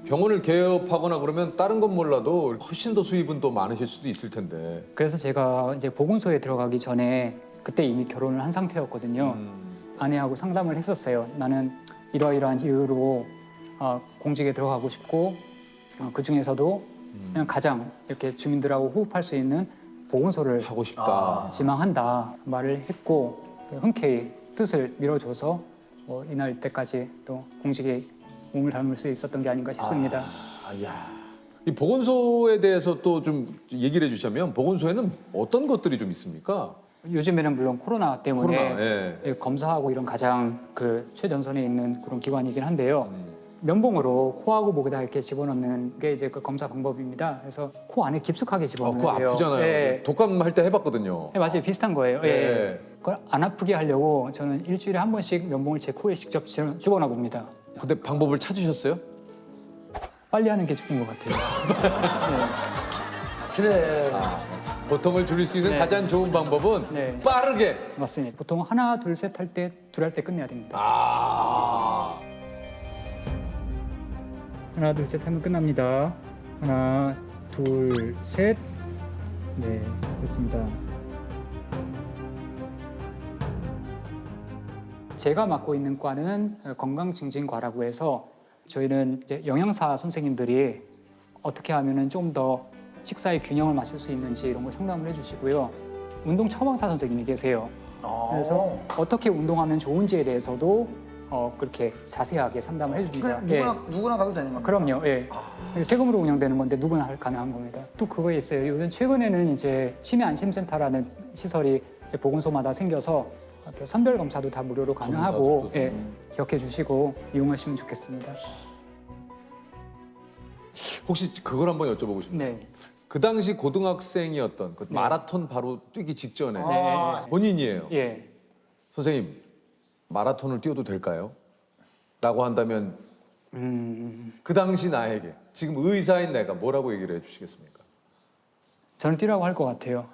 병원을 개업하거나 그러면 다른 건 몰라도 훨씬 더 수입은 또 많으실 수도 있을 텐데.
그래서 제가 이제 보건소에 들어가기 전에 그때 이미 결혼을 한 상태였거든요. 아내하고 상담을 했었어요. 나는 이러이러한 이유로 공직에 들어가고 싶고 그 중에서도 그냥 가장 이렇게 주민들하고 호흡할 수 있는 보건소를
하고 싶다.
지망한다 말을 했고 흔쾌히 뜻을 밀어줘서 이날 때까지 또 공직에 몸을 담을 수 있었던 게 아닌가 싶습니다.
이 보건소에 대해서 또 좀 얘기를 해주시면 보건소에는 어떤 것들이 좀 있습니까?
요즘에는 물론 코로나 때문에
코로나, 예.
검사하고 이런 가장 그 최전선에 있는 그런 기관이긴 한데요. 면봉으로 코하고 목에다 이렇게 집어넣는 게 이제 그 검사 방법입니다. 그래서 코 안에 깊숙하게 집어넣는
그거
거예요.
아프잖아요.
예.
독감 할 때 해봤거든요.
네, 맞아요. 비슷한 거예요. 예.
예.
그걸 안 아프게 하려고 저는 일주일에 한 번씩 면봉을 제 코에 직접 집어넣어 봅니다.
근데 방법을 찾으셨어요?
빨리 하는 게 좋은 것 같아요.
그래.
고통을 줄일 수 있는 가장 좋은 방법은 빠르게.
맞습니다. 보통 하나, 둘, 셋 할 때, 둘 할 때 끝내야 됩니다. 하나, 둘, 셋 하면 끝납니다. 하나, 둘, 셋. 네, 됐습니다. 제가 맡고 있는 과는 건강증진과라고 해서 저희는 이제 영양사 선생님들이 어떻게 하면은 좀 더 식사의 균형을 맞출 수 있는지 이런 걸 상담을 해주시고요. 운동 처방사 선생님이 계세요. 그래서 어떻게 운동하면 좋은지에 대해서도 그렇게 자세하게 상담을 해줍니다.
누구나 가도 되는 겁니다.
그럼요. 예. 세금으로 운영되는 건데 누구나 가능한 겁니다. 또 그거 있어요. 요즘 최근에는 이제 치매안심센터라는 시설이 이제 보건소마다 생겨서 이렇게 선별 검사도 다 무료로 가능하고 기억해 주시고 이용하시면 좋겠습니다.
혹시 그걸 한번 여쭤보고 싶네요.
네.
그 당시 고등학생이었던 그 마라톤 바로 뛰기 직전에 본인이에요.
예.
선생님, 마라톤을 뛰어도 될까요? 라고 한다면 그 당시 나에게 지금 의사인 내가 뭐라고 얘기를 해주시겠습니까?
저는 뛰라고 할 것 같아요.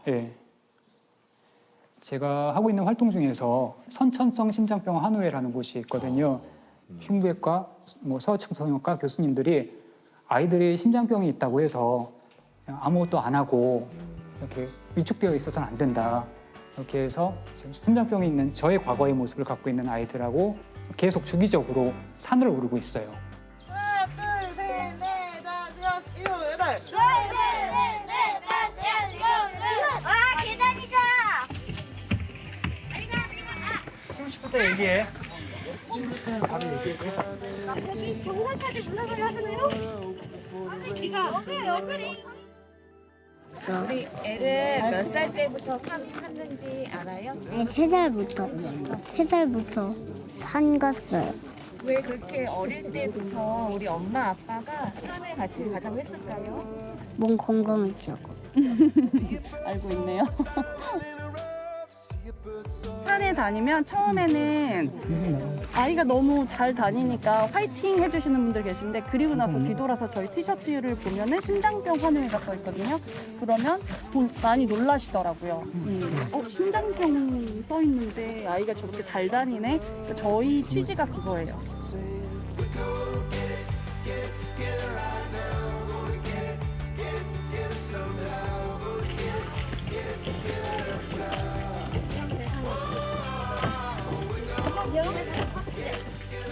예. 제가 하고 있는 활동 중에서 선천성 심장병 한우회라는 곳이 있거든요. 흉부외과, 서청성형외과 교수님들이 아이들이 심장병이 있다고 해서 그냥 아무것도 안 하고 이렇게 위축되어 있어서는 안 된다. 이렇게 해서 지금 심장병이 있는 저의 과거의 모습을 갖고 있는 아이들하고 계속 주기적으로 산을 오르고 있어요.
하나, 둘, 셋, 넷, 다섯, 여섯, 일곱, 여덟. 와, 기다리자.
쉬고 싶을 때 얘기해.
바로 얘기해. 여기 경사까지 올라가야 하나요? 아니, 기가 엉클이.
우리 애를 몇 살 때부터 샀는지 알아요?
네, 3살부터 산 갔어요.
왜 그렇게 어릴 때부터 우리 엄마 아빠가 산에 같이 가자고 했을까요?
몸 건강해지고.
알고 있네요. 산에 다니면 처음에는 아이가 너무 잘 다니니까 화이팅 해주시는 분들 계신데 그리고 나서 뒤돌아서 저희 티셔츠를 보면은 심장병 환우회가 써 있거든요. 그러면 많이 놀라시더라고요. 심장병 써 있는데 아이가 저렇게 잘 다니네. 저희 취지가 그거예요.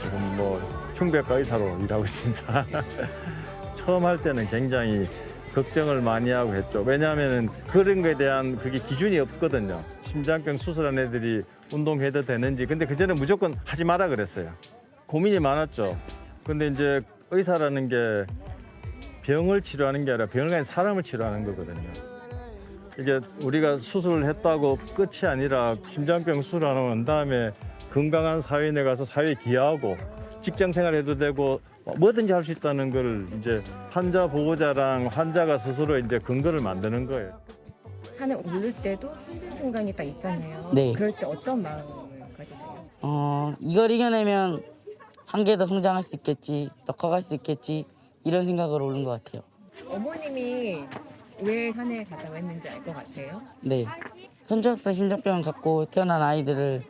지금 흉부외과 의사로 일하고 있습니다. 처음 할 때는 굉장히 걱정을 많이 하고 했죠. 왜냐하면 그런 거에 대한 그게 기준이 없거든요. 심장병 수술한 애들이 운동해도 되는지. 근데 그전에 무조건 하지 마라 그랬어요. 고민이 많았죠. 근데 이제 의사라는 게 병을 치료하는 게 아니라 병을 가진 사람을 치료하는 거거든요. 이게 우리가 수술을 했다고 끝이 아니라 심장병 수술하고 난 다음에 건강한 사회인에 가서 사회에 기여하고 직장 생활해도 되고 뭐든지 할 수 있다는 걸 이제 환자 보호자랑 환자가 스스로 이제 근거를 만드는 거예요.
산에 오를 때도 힘든 순간이 딱 있잖아요.
네.
그럴 때 어떤 마음을 가지세요?
이걸 이겨내면 한계 더 성장할 수 있겠지, 더 커갈 수 있겠지 이런 생각으로 오른 것 같아요.
어머님이 왜 한해 가자고 했는지 알 것 같아요?
네, 선천성 심장병을 갖고 태어난 아이들을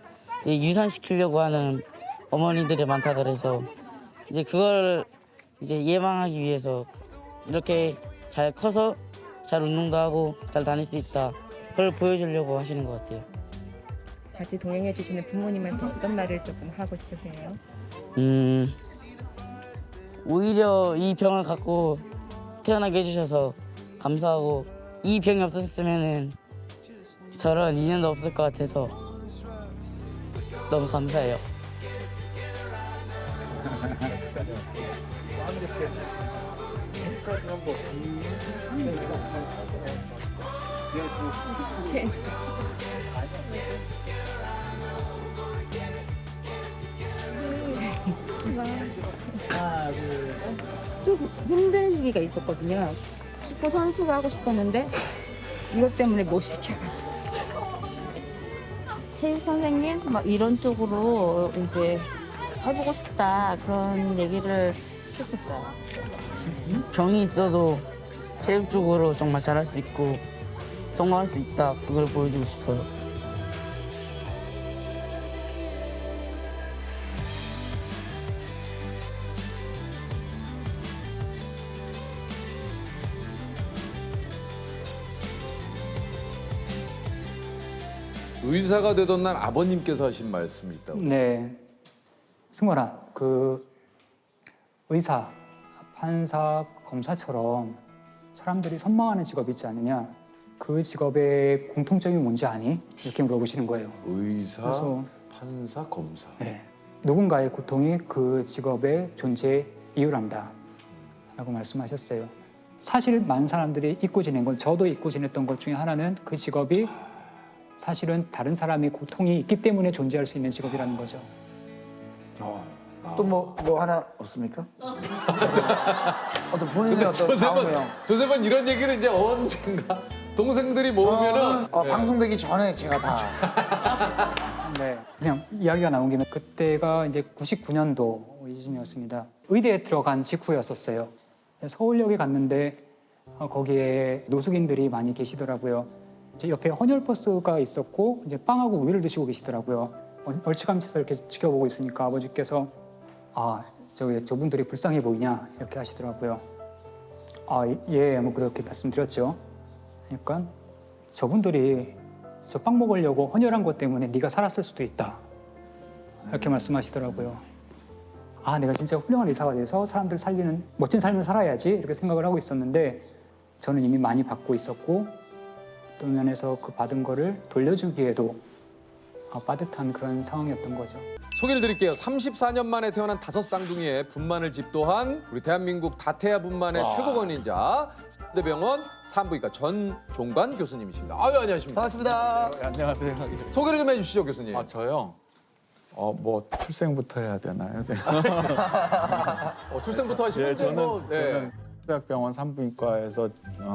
이제 유산시키려고 하는 어머니들이 많다 그래서 이제 그걸 이제 예방하기 위해서 이렇게 잘 커서 잘 운동도 하고 잘 다닐 수 있다. 그걸 보여주려고 하시는 것 같아요.
같이 동행해 주시는 부모님한테 어떤 말을 조금 하고 싶으세요?
오히려 이 병을 갖고 태어나게 해주셔서 감사하고 이 병이 없었으면은 저런 인연도 없을 것 같아서 너무 감사해요.
좀 힘든 시기가 있었거든요. 축구 선수가 하고 싶었는데 이것 때문에 못 시켜가지고. 체육 선생님 막 이런 쪽으로 이제 해보고 싶다 그런 얘기를 했었어요.
병이 있어도 체육 쪽으로 정말 잘할 수 있고 성공할 수 있다. 그걸 보여주고 싶어요.
의사가 되던 날 아버님께서 하신 말씀이 있다고.
네, 승원아, 그 의사, 판사, 검사처럼 사람들이 선망하는 직업이 있지 않느냐? 그 직업의 공통점이 뭔지 아니? 이렇게 물어보시는 거예요.
의사,
그래서,
판사, 검사.
네, 누군가의 고통이 그 직업의 존재 이유란다 라고 말씀하셨어요. 사실 많은 사람들이 잊고 지낸 건, 저도 잊고 지냈던 것 중에 하나는 그 직업이 사실은 다른 사람의 고통이 있기 때문에 존재할 수 있는 직업이라는 거죠.
또 뭐 하나 없습니까? 어떤 본인의
근데
어떤 다음에요.
조셉은 이런 얘기를 이제 언젠가 동생들이 모으면은
저는 방송되기 전에 제가 다
네, 그냥 이야기가 나온 김에 그때가 이제 99년도 이쯤이었습니다. 의대에 들어간 직후였었어요. 서울역에 갔는데 거기에 노숙인들이 많이 계시더라고요. 이제 옆에 헌혈버스가 있었고 이제 빵하고 우유를 드시고 계시더라고요. 멀찌감쳐서 이렇게 지켜보고 있으니까 아버지께서 저분들이 불쌍해 보이냐 이렇게 하시더라고요. 예, 뭐 그렇게 말씀드렸죠. 그러니까 저분들이 저 빵 먹으려고 헌혈한 것 때문에 네가 살았을 수도 있다 이렇게 말씀하시더라고요. 내가 진짜 훌륭한 의사가 돼서 사람들 살리는 멋진 삶을 살아야지 이렇게 생각을 하고 있었는데 저는 이미 많이 받고 있었고 어떤 면에서 그 받은 거를 돌려주기에도 빠듯한 그런 상황이었던 거죠.
소개를 드릴게요. 34년 만에 태어난 5쌍둥이의 분만을 집도한 우리 대한민국 다태아 분만의 최고 권위자 대병원 산부인과 전종관 교수님이십니다. 안녕하십니까.
반갑습니다.
안녕하세요.
소개를 좀 해주시죠, 교수님.
저요? 뭐 출생부터 해야 되나요?
출생부터 하시면
저는 대학병원 산부인과에서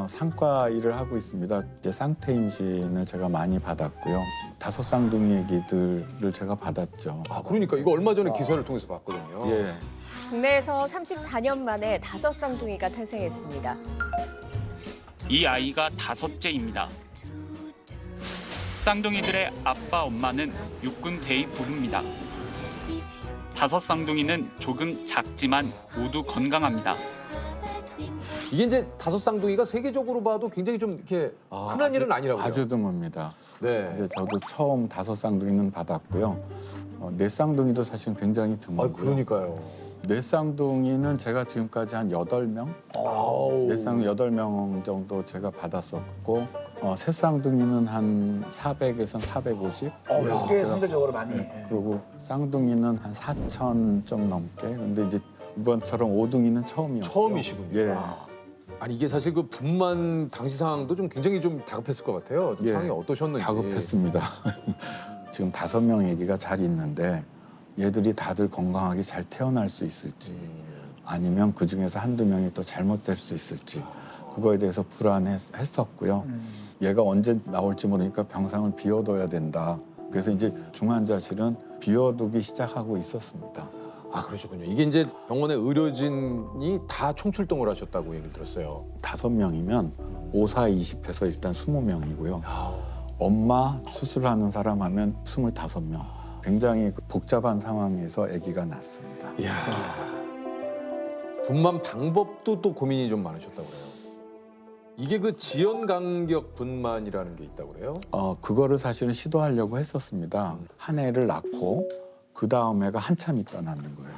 상과 일을 하고 있습니다. 이제 쌍태 임신을 제가 많이 받았고요. 5쌍둥이 아기들을 제가 받았죠.
그러니까 이거 얼마 전에 기사를 통해서 봤거든요.
예.
국내에서 34년 만에 5쌍둥이가 탄생했습니다.
이 아이가 5째입니다. 쌍둥이들의 아빠, 엄마는 육군 대위 부부입니다. 5쌍둥이는 조금 작지만 모두 건강합니다.
이게 이제 5쌍둥이가 세계적으로 봐도 굉장히 좀 이렇게 흔한 일은 아니라고요.
아주 드뭅니다.
네.
이제 저도 처음 5쌍둥이는 받았고요. 4쌍둥이도 사실 굉장히 드물고요.
그러니까요.
4쌍둥이는 제가 지금까지 한 8명? 8명 정도 제가 받았었고 3쌍둥이는 한 400에서 450.
꽤 상대적으로 많이.
그리고 쌍둥이는 한 4,000 좀 넘게. 근데 이제 이번처럼 5둥이는 처음이었고.
처음이시군요.
예.
아니 이게 사실 그 분만 당시 상황도 좀 굉장히 좀 다급했을 것 같아요. 좀 상황이 어떠셨는지.
다급했습니다. 지금 5명 아기가 잘 있는데 얘들이 다들 건강하게 잘 태어날 수 있을지 아니면 그중에서 한두 명이 또 잘못될 수 있을지 그거에 대해서 불안했었고요. 얘가 언제 나올지 모르니까 병상을 비워둬야 된다.
그래서 이제 중환자실은 비워두기 시작하고 있었습니다.
아 그러셨군요. 이게 이제 병원의 의료진이 다 총출동을 하셨다고 얘기 들었어요.
5명이면 5, 4, 20해서 일단 20명이고요. 엄마 수술하는 사람 하면 25명. 굉장히 복잡한 상황에서 아기가 낳습니다.
이야. 분만 방법도 또 고민이 좀 많으셨다고 그래요. 이게 그 지연 간격 분만이라는 게 있다고 그래요?
그거를 사실은 시도하려고 했었습니다. 한 애를 낳고 그 다음 애가 한참 있다 낳는 거예요.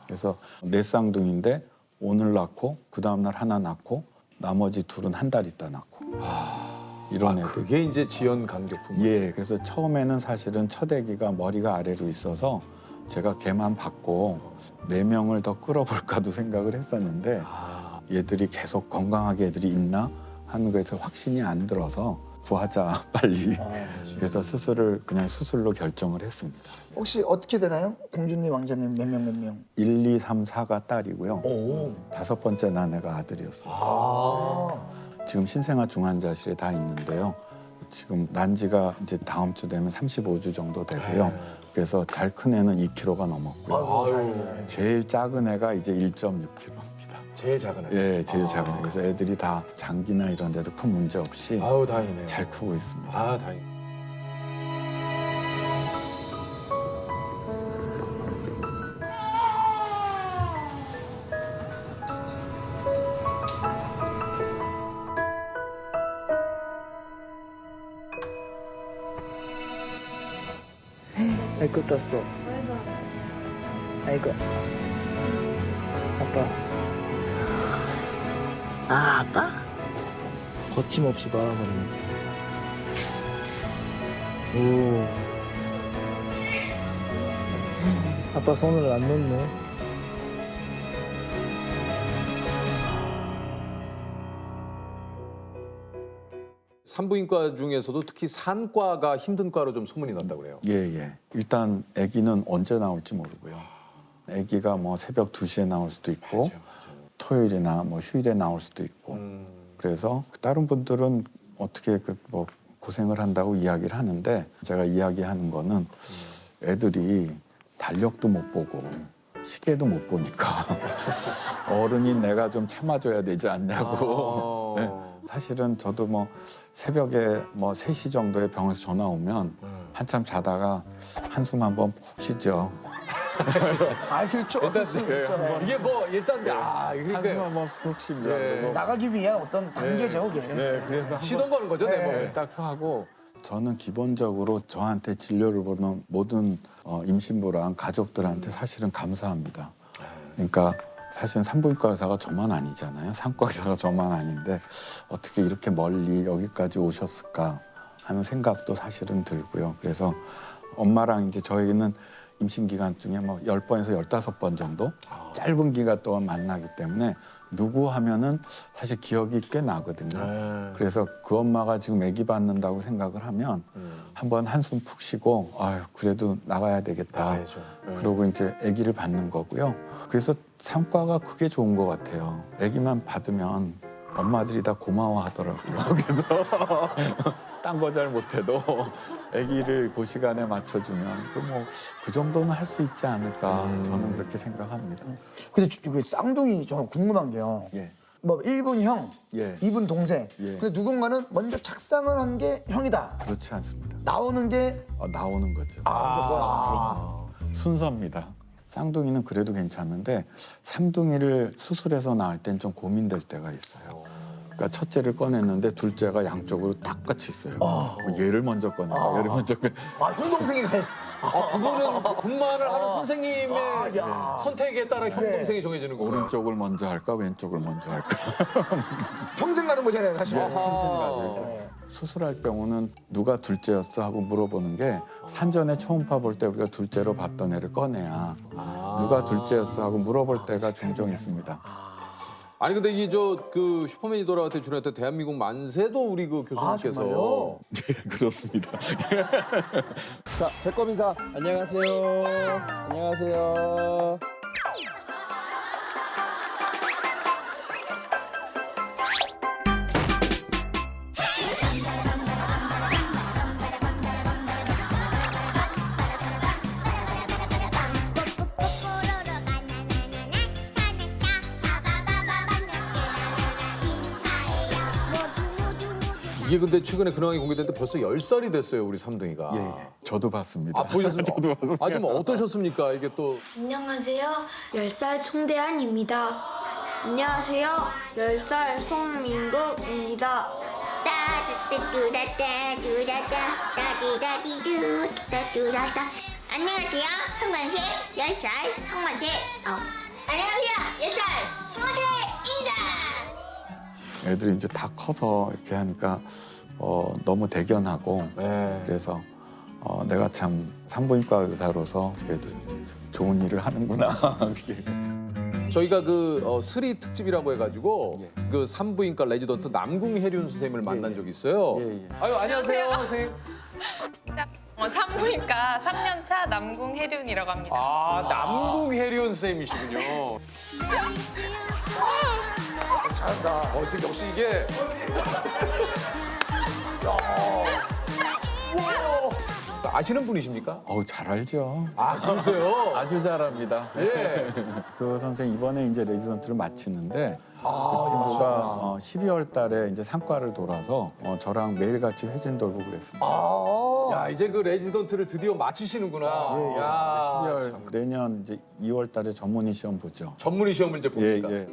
그래서 4쌍둥이인데 오늘 낳고 그 다음 날 하나 낳고 나머지 둘은 한 달 있다 낳고 이런 애들.
그게 이제 지연 간격 분만.
예, 그래서 처음에는 사실은 첫 아기가 머리가 아래로 있어서 제가 걔만 받고 4명을 더 끌어볼까도 생각을 했었는데 얘들이 계속 건강하게 애들이 있나 하는 거에서 확신이 안 들어서 구하자 빨리. 그래서 그냥 수술로 결정을 했습니다.
혹시 어떻게 되나요? 공주님, 왕자님 몇 명?
1, 2, 3, 4가 딸이고요. 5번째 난 애가 아들이었습니다. 지금 신생아 중환자실에 다 있는데요. 지금 난 지가 이제 다음 주 되면 35주 정도 되고요. 그래서 잘 큰 애는 2kg가 넘었고요. 제일 작은 애가 이제 1.6kg입니다.
제일 작은 애?
예, 제일 작은 애. 그래서 애들이 다 장기나 이런 데도 큰 문제 없이
다행이네요.
잘 크고 있습니다.
아, 다행.
아이고 떴어. 아이고. 아빠. 아빠? 거침없이 말아버리네. 오. 아빠 손을 안 놓네.
산부인과 중에서도 특히 산과가 힘든 과로 좀 소문이 난다고 그래요.
예. 일단 아기는 언제 나올지 모르고요. 아기가 뭐 새벽 2시에 나올 수도 있고 토요일이나 뭐 휴일에 나올 수도 있고 그래서 다른 분들은 어떻게 뭐 고생을 한다고 이야기를 하는데 제가 이야기하는 거는 애들이 달력도 못 보고 시계도 못 보니까 어른인 내가 좀 참아줘야 되지 않냐고. 네. 사실은 저도 뭐 새벽에 뭐 3시 정도에 병원에서 전화 오면 한참 자다가 한숨 한번 푹 쉬죠.
그렇죠.
이게 뭐 일단
한숨 한번 푹 쉬면
나가기 위한 어떤 단계죠, 그게.
네, 그래서
시동 거는 거죠, 내 몸에.
딱 하고 저는 기본적으로 저한테 진료를 보는 모든 임신부랑 가족들한테 사실은 감사합니다. 그러니까 사실은 산부인과 의사가 저만 아니잖아요. 산과 의사가 저만 아닌데 어떻게 이렇게 멀리 여기까지 오셨을까 하는 생각도 사실은 들고요. 그래서 엄마랑 이제 저희는 임신 기간 중에 뭐 10번에서 15번 정도 짧은 기간 동안 만나기 때문에 누구 하면은 사실 기억이 꽤 나거든요. 그래서 그 엄마가 지금 아기 받는다고 생각을 하면 한번 한숨 푹 쉬고 그래도 나가야 되겠다. 그러고 이제 아기를 받는 거고요. 그래서 산과가 그게 좋은 것 같아요. 아기만 받으면 엄마들이 다 고마워하더라고요. 그래서 딴 거 잘 못해도 아기를 그 시간에 맞춰주면 그 정도는 할 수 있지 않을까 저는 그렇게 생각합니다.
근데 그 쌍둥이 저는 궁금한 게요. 뭐 1분 형, 2분 동생. 근데 누군가는 먼저 착상을 한 게 형이다.
그렇지 않습니다.
나오는 게
나오는 거죠.
무조건.
순서입니다. 쌍둥이는 그래도 괜찮은데 삼둥이를 수술해서 낳을 땐 좀 고민될 때가 있어요. 그러니까 첫째를 꺼냈는데 둘째가 양쪽으로 똑같이 있어요. 얘를 먼저 꺼내고 얘를 먼저 꺼내.
형 동생이
그거는 분만을 하는 선생님의 선택에 따라 형 동생이 정해지는 거예요.
오른쪽을 먼저 할까 왼쪽을 먼저 할까.
평생 가는 거잖아요, 사실.
평생 가죠. 수술할 경우는 누가 둘째였어 하고 물어보는 게 산전에 초음파 볼 때 우리가 둘째로 봤던 애를 꺼내야 누가 둘째였어 하고 물어볼 때가 종종 있습니다.
아니 근데 이게 그 슈퍼맨이 돌아올 때 출연했던 대한민국 만세도 우리 그 교수님께서
네, 그렇습니다.
자, 배꼽 인사. 안녕하세요. 안녕하세요.
이게 근데 최근에 근황이 공개됐는데 벌써 10살이 됐어요, 우리 삼둥이가.
예. 저도 봤습니다.
아, 보셨습니까?
저도 봤습니다.
아, 좀 어떠셨습니까? 이게 또.
안녕하세요. 10살 송대한입니다. 안녕하세요. 10살 송민국입니다.
안녕하세요. 성관세 10살 성관세. 안녕하세요. 10살 성관세입니다.
애들이 이제 다 커서 이렇게 하니까 너무 대견하고 그래서 내가 참 산부인과 의사로서 그래도 좋은 일을 하는구나.
저희가 그 스리 특집이라고 해가지고 그 산부인과 레지던트 남궁혜륜 선생님을 만난 적이 있어요. 아유, 안녕하세요, 선생님.
산부인과 3년차 남궁혜륜이라고 합니다.
아, 남궁혜륜 선생님이시군요. 잘한다. 역시 이게. 아시는 분이십니까?
잘 알죠.
아, 그러세요?
아주 잘합니다.
예.
그 선생 이번에 이제 레지던트를 마치는데 그 친구가 12월 달에 이제 상과를 돌아서 저랑 매일같이 회진 돌고 그랬습니다.
야, 이제 그 레지던트를 드디어 마치시는구나. 야,
12월 내년 이제 2월 달에 전문의 시험 보죠.
전문의 시험을 이제 봅니까?
예.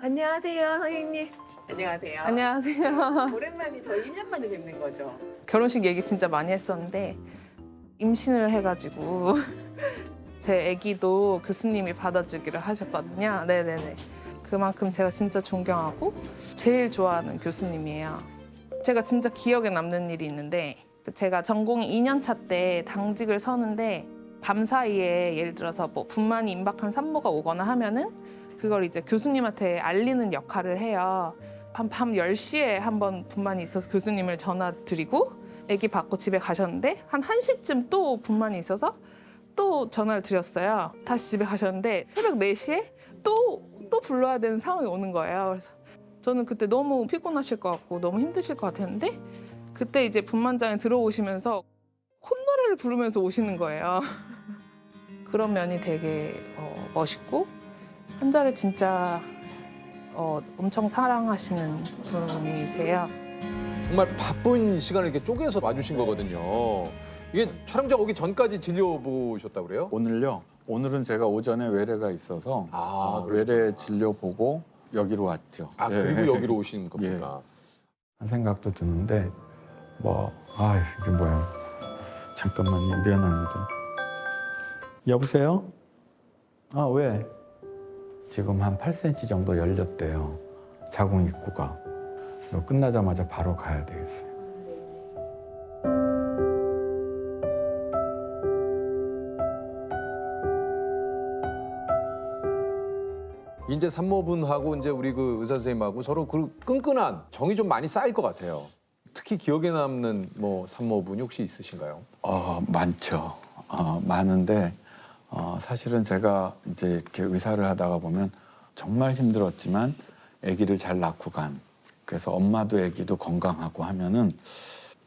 안녕하세요, 선생님. 안녕하세요.
안녕하세요.
오랜만에 저희 1년 만에 뵙는 거죠.
결혼식 얘기 진짜 많이 했었는데 임신을 해가지고 제 아기도 교수님이 받아주기를 하셨거든요. 네네네. 그만큼 제가 진짜 존경하고 제일 좋아하는 교수님이에요. 제가 진짜 기억에 남는 일이 있는데 제가 전공이 2년차 때 당직을 서는데 밤사이에 예를 들어서 뭐 분만이 임박한 산모가 오거나 하면은 그걸 이제 교수님한테 알리는 역할을 해요. 밤 10시에 한번 분만이 있어서 교수님을 전화 드리고 아기 받고 집에 가셨는데 한 1시쯤 또 분만이 있어서 또 전화를 드렸어요. 다시 집에 가셨는데 새벽 4시에 또 불러야 되는 상황이 오는 거예요. 그래서 저는 그때 너무 피곤하실 것 같고 너무 힘드실 것 같았는데 그때 이제 분만장에 들어오시면서 콧노래를 부르면서 오시는 거예요. 그런 면이 되게 멋있고 환자를 진짜 엄청 사랑하시는 분이세요.
정말 바쁜 시간을 이렇게 쪼개서 와주신 거거든요. 이게 촬영장 오기 전까지 진료 보셨다고 그래요?
오늘요? 오늘은 제가 오전에 외래가 있어서 외래 진료 보고 여기로 왔죠.
아, 그리고 여기로 오신 겁니까?
한 생각도 드는데 이게 뭐야. 잠깐만요. 미안합니다. 여보세요? 왜? 지금 한 8cm 정도 열렸대요. 자궁 입구가. 이거 끝나자마자 바로 가야 되겠어요.
이제 산모분하고 이제 우리 그 의사 선생님하고 서로 그 끈끈한 정이 좀 많이 쌓일 것 같아요. 특히 기억에 남는 뭐 산모분이 혹시 있으신가요?
많죠. 많은데 사실은 제가 이제 이렇게 의사를 하다가 보면 정말 힘들었지만 아기를 잘 낳고 간. 그래서 엄마도 아기도 건강하고 하면은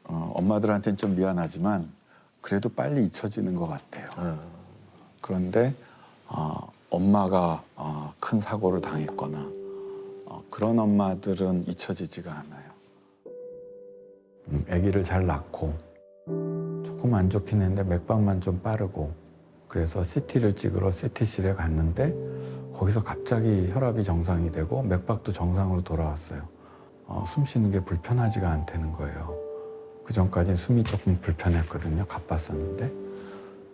엄마들한테는 좀 미안하지만 그래도 빨리 잊혀지는 것 같아요. 그런데 엄마가 큰 사고를 당했거나 그런 엄마들은 잊혀지지가 않아요. 아기를 잘 낳고 조금 안 좋긴 했는데 맥박만 좀 빠르고 그래서 CT를 찍으러 CT실에 갔는데 거기서 갑자기 혈압이 정상이 되고 맥박도 정상으로 돌아왔어요. 숨 쉬는 게 불편하지가 않다는 거예요. 그 전까지는 숨이 조금 불편했거든요. 가빴었는데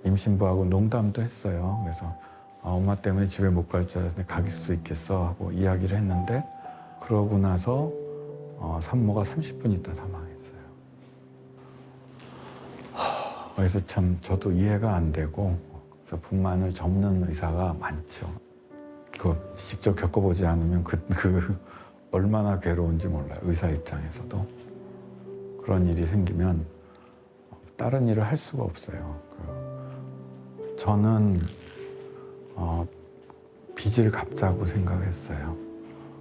임신부하고 농담도 했어요. 그래서 엄마 때문에 집에 못 갈 줄 알았는데 갈 수 있겠어 하고 이야기를 했는데 그러고 나서 산모가 30분 있다 사망했어요. 그래서 참 저도 이해가 안 되고 그래서 분만을 접는 의사가 많죠. 그거 직접 겪어보지 않으면 그 얼마나 괴로운지 몰라요. 의사 입장에서도. 그런 일이 생기면 다른 일을 할 수가 없어요. 저는 빚을 갚자고 생각했어요.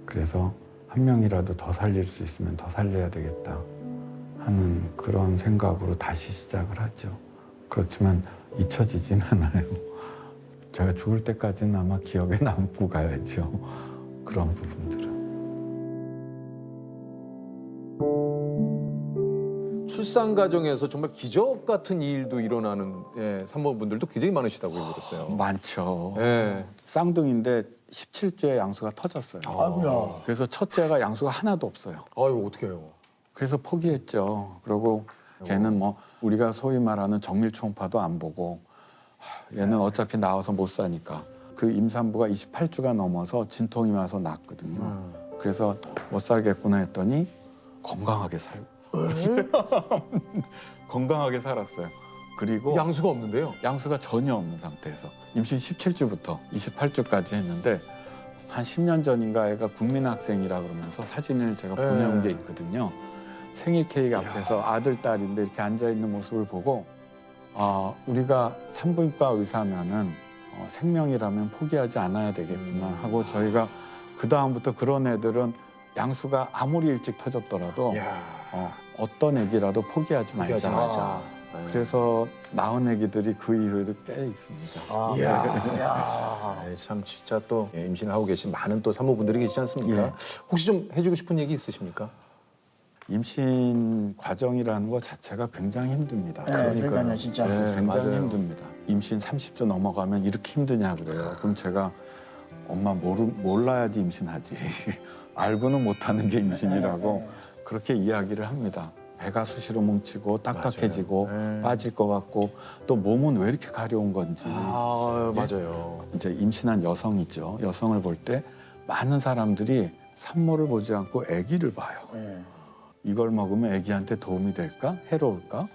그래서 한 명이라도 더 살릴 수 있으면 더 살려야 되겠다 하는 그런 생각으로 다시 시작을 하죠. 그렇지만 잊혀지진 않아요. 제가 죽을 때까지는 아마 기억에 남고 가야죠. 그런 부분들은.
출산 과정에서 정말 기적 같은 일도 일어나는 산모분들도 굉장히 많으시다고 들었어요.
많죠.
예.
쌍둥이인데 17주에 양수가 터졌어요.
아이고야.
그래서 첫째가 양수가 하나도 없어요.
아유, 어떻게 해요?
그래서 포기했죠. 그리고 걔는 뭐 우리가 소위 말하는 정밀 초음파도 안 보고 얘는 어차피 나와서 못 사니까 그 임산부가 28주가 넘어서 진통이 와서 낳았거든요. 그래서 못 살겠구나 했더니 건강하게 살고 건강하게 살았어요. 그리고
양수가 없는데요?
양수가 전혀 없는 상태에서 임신 17주부터 28주까지 했는데 한 10년 전인가 애가 국민학생이라 그러면서 사진을 제가 보내온 게 있거든요. 생일 케이크 앞에서 아들, 딸인데 이렇게 앉아있는 모습을 보고 우리가 산부인과 의사면은 생명이라면 포기하지 않아야 되겠구나 하고 저희가 그다음부터 그런 애들은 양수가 아무리 일찍 터졌더라도 어떤 애기라도 포기하지 말자. 그래서 낳은 애기들이 그 이후에도 꽤 있습니다.
이야, 참 진짜 또 임신을 하고 계신 많은 또 산모분들이 계시지 않습니까? 혹시 좀 해주고 싶은 얘기 있으십니까?
임신 과정이라는 것 자체가 굉장히 힘듭니다.
그러니까요, 진짜.
굉장히
맞아요.
힘듭니다. 임신 30주 넘어가면 이렇게 힘드냐 그래요. 그럼 제가 엄마 몰라야지 임신하지. 알고는 못하는 게 임신이라고 그렇게 이야기를 합니다. 배가 수시로 뭉치고 딱딱해지고 빠질 것 같고 또 몸은 왜 이렇게 가려운 건지.
맞아요.
이제 임신한 여성이죠. 여성을 볼 때 많은 사람들이 산모를 보지 않고 아기를 봐요. 이걸 먹으면 아기한테 도움이 될까? 해로울까?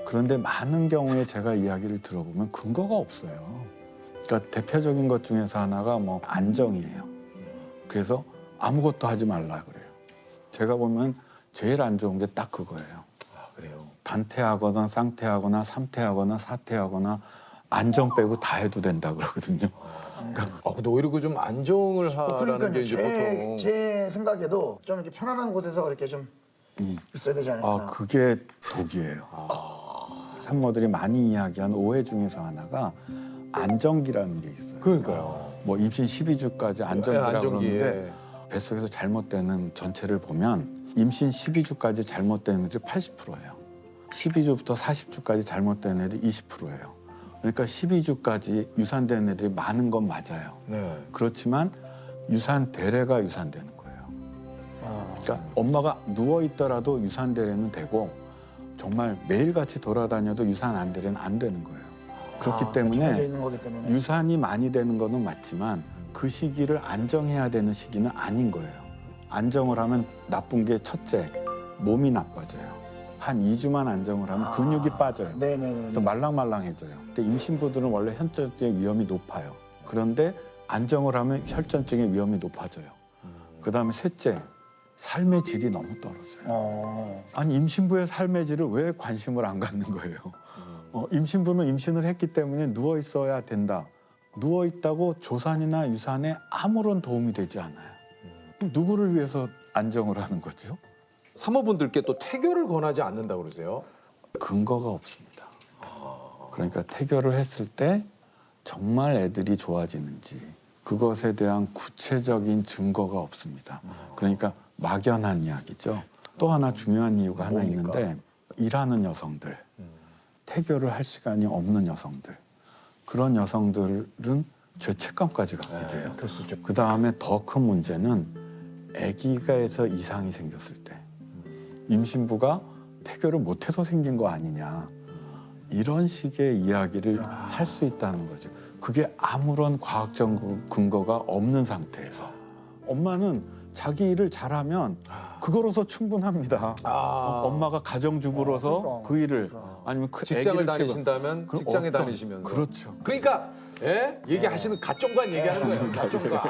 그런데 많은 경우에 제가 이야기를 들어보면 근거가 없어요. 그러니까 대표적인 것 중에서 하나가 뭐 안정이에요. 그래서 아무것도 하지 말라 그래요. 제가 보면 제일 안 좋은 게 딱 그거예요.
그래요?
단태하거나 쌍태하거나 삼태하거나 사태하거나 안정 빼고 다 해도 된다 그러거든요. 그러니까
근데 오히려 그 좀 안정을 하라는
그러니까요.
게 이제 보통
제 생각에도 좀 이렇게 편안한 곳에서 이렇게 좀 있어야 되지 않을까.
그게 독이에요. 산모들이 많이 이야기하는 오해 중에서 하나가 안정기라는 게 있어요.
그러니까요.
뭐 임신 12주까지 안정기라고
안정기에.
그러는데 뱃속에서 잘못되는 전체를 보면 임신 12주까지 잘못된 애들이 80%예요. 12주부터 40주까지 잘못된 애들이 20%예요. 그러니까 12주까지 유산되는 애들이 많은 건 맞아요. 그렇지만 유산대래가 유산되는 거예요. 그러니까 엄마가 누워 있더라도 유산대래는 되고 정말 매일같이 돌아다녀도 유산 안 되래는 안 되는 거예요. 그렇기
정해져
때문에
있는 거기 때문에.
유산이 많이 되는 거는 맞지만 그 시기를 안정해야 되는 시기는 아닌 거예요. 안정을 하면 나쁜 게 첫째, 몸이 나빠져요. 한 2주만 안정을 하면 근육이 빠져요. 그래서 말랑말랑해져요. 근데 임신부들은 원래 혈전증의 위험이 높아요. 그런데 안정을 하면 혈전증의 위험이 높아져요. 그다음에 셋째, 삶의 질이 너무 떨어져요. 아니 임신부의 삶의 질을 왜 관심을 안 갖는 거예요? 임신부는 임신을 했기 때문에 누워 있어야 된다. 누워 있다고 조산이나 유산에 아무런 도움이 되지 않아요. 그럼 누구를 위해서 안정을 하는 거죠?
산모분들께 또 태교를 권하지 않는다고 그러세요?
근거가 없습니다. 그러니까 태교를 했을 때 정말 애들이 좋아지는지 그것에 대한 구체적인 증거가 없습니다. 그러니까 막연한 이야기죠. 또 하나 중요한 이유가 하나 있는데 일하는 여성들, 태교를 할 시간이 없는 여성들 그런 여성들은 죄책감까지 갖게 돼요. 그 다음에 더 큰 문제는 아기가에서 이상이 생겼을 때 임신부가 태교를 못해서 생긴 거 아니냐 이런 식의 이야기를 할 수 있다는 거죠. 그게 아무런 과학적 근거가 없는 상태에서 엄마는 자기 일을 잘하면 그거로서 충분합니다. 엄마가 가정주부로서 그 일을 아니면 그
직장을
아기를
다니신다면
그럼
직장에
어떤-
다니시면서
그렇죠.
그러니까 얘기하시는 가정관 얘기하는 거예요. 가정관.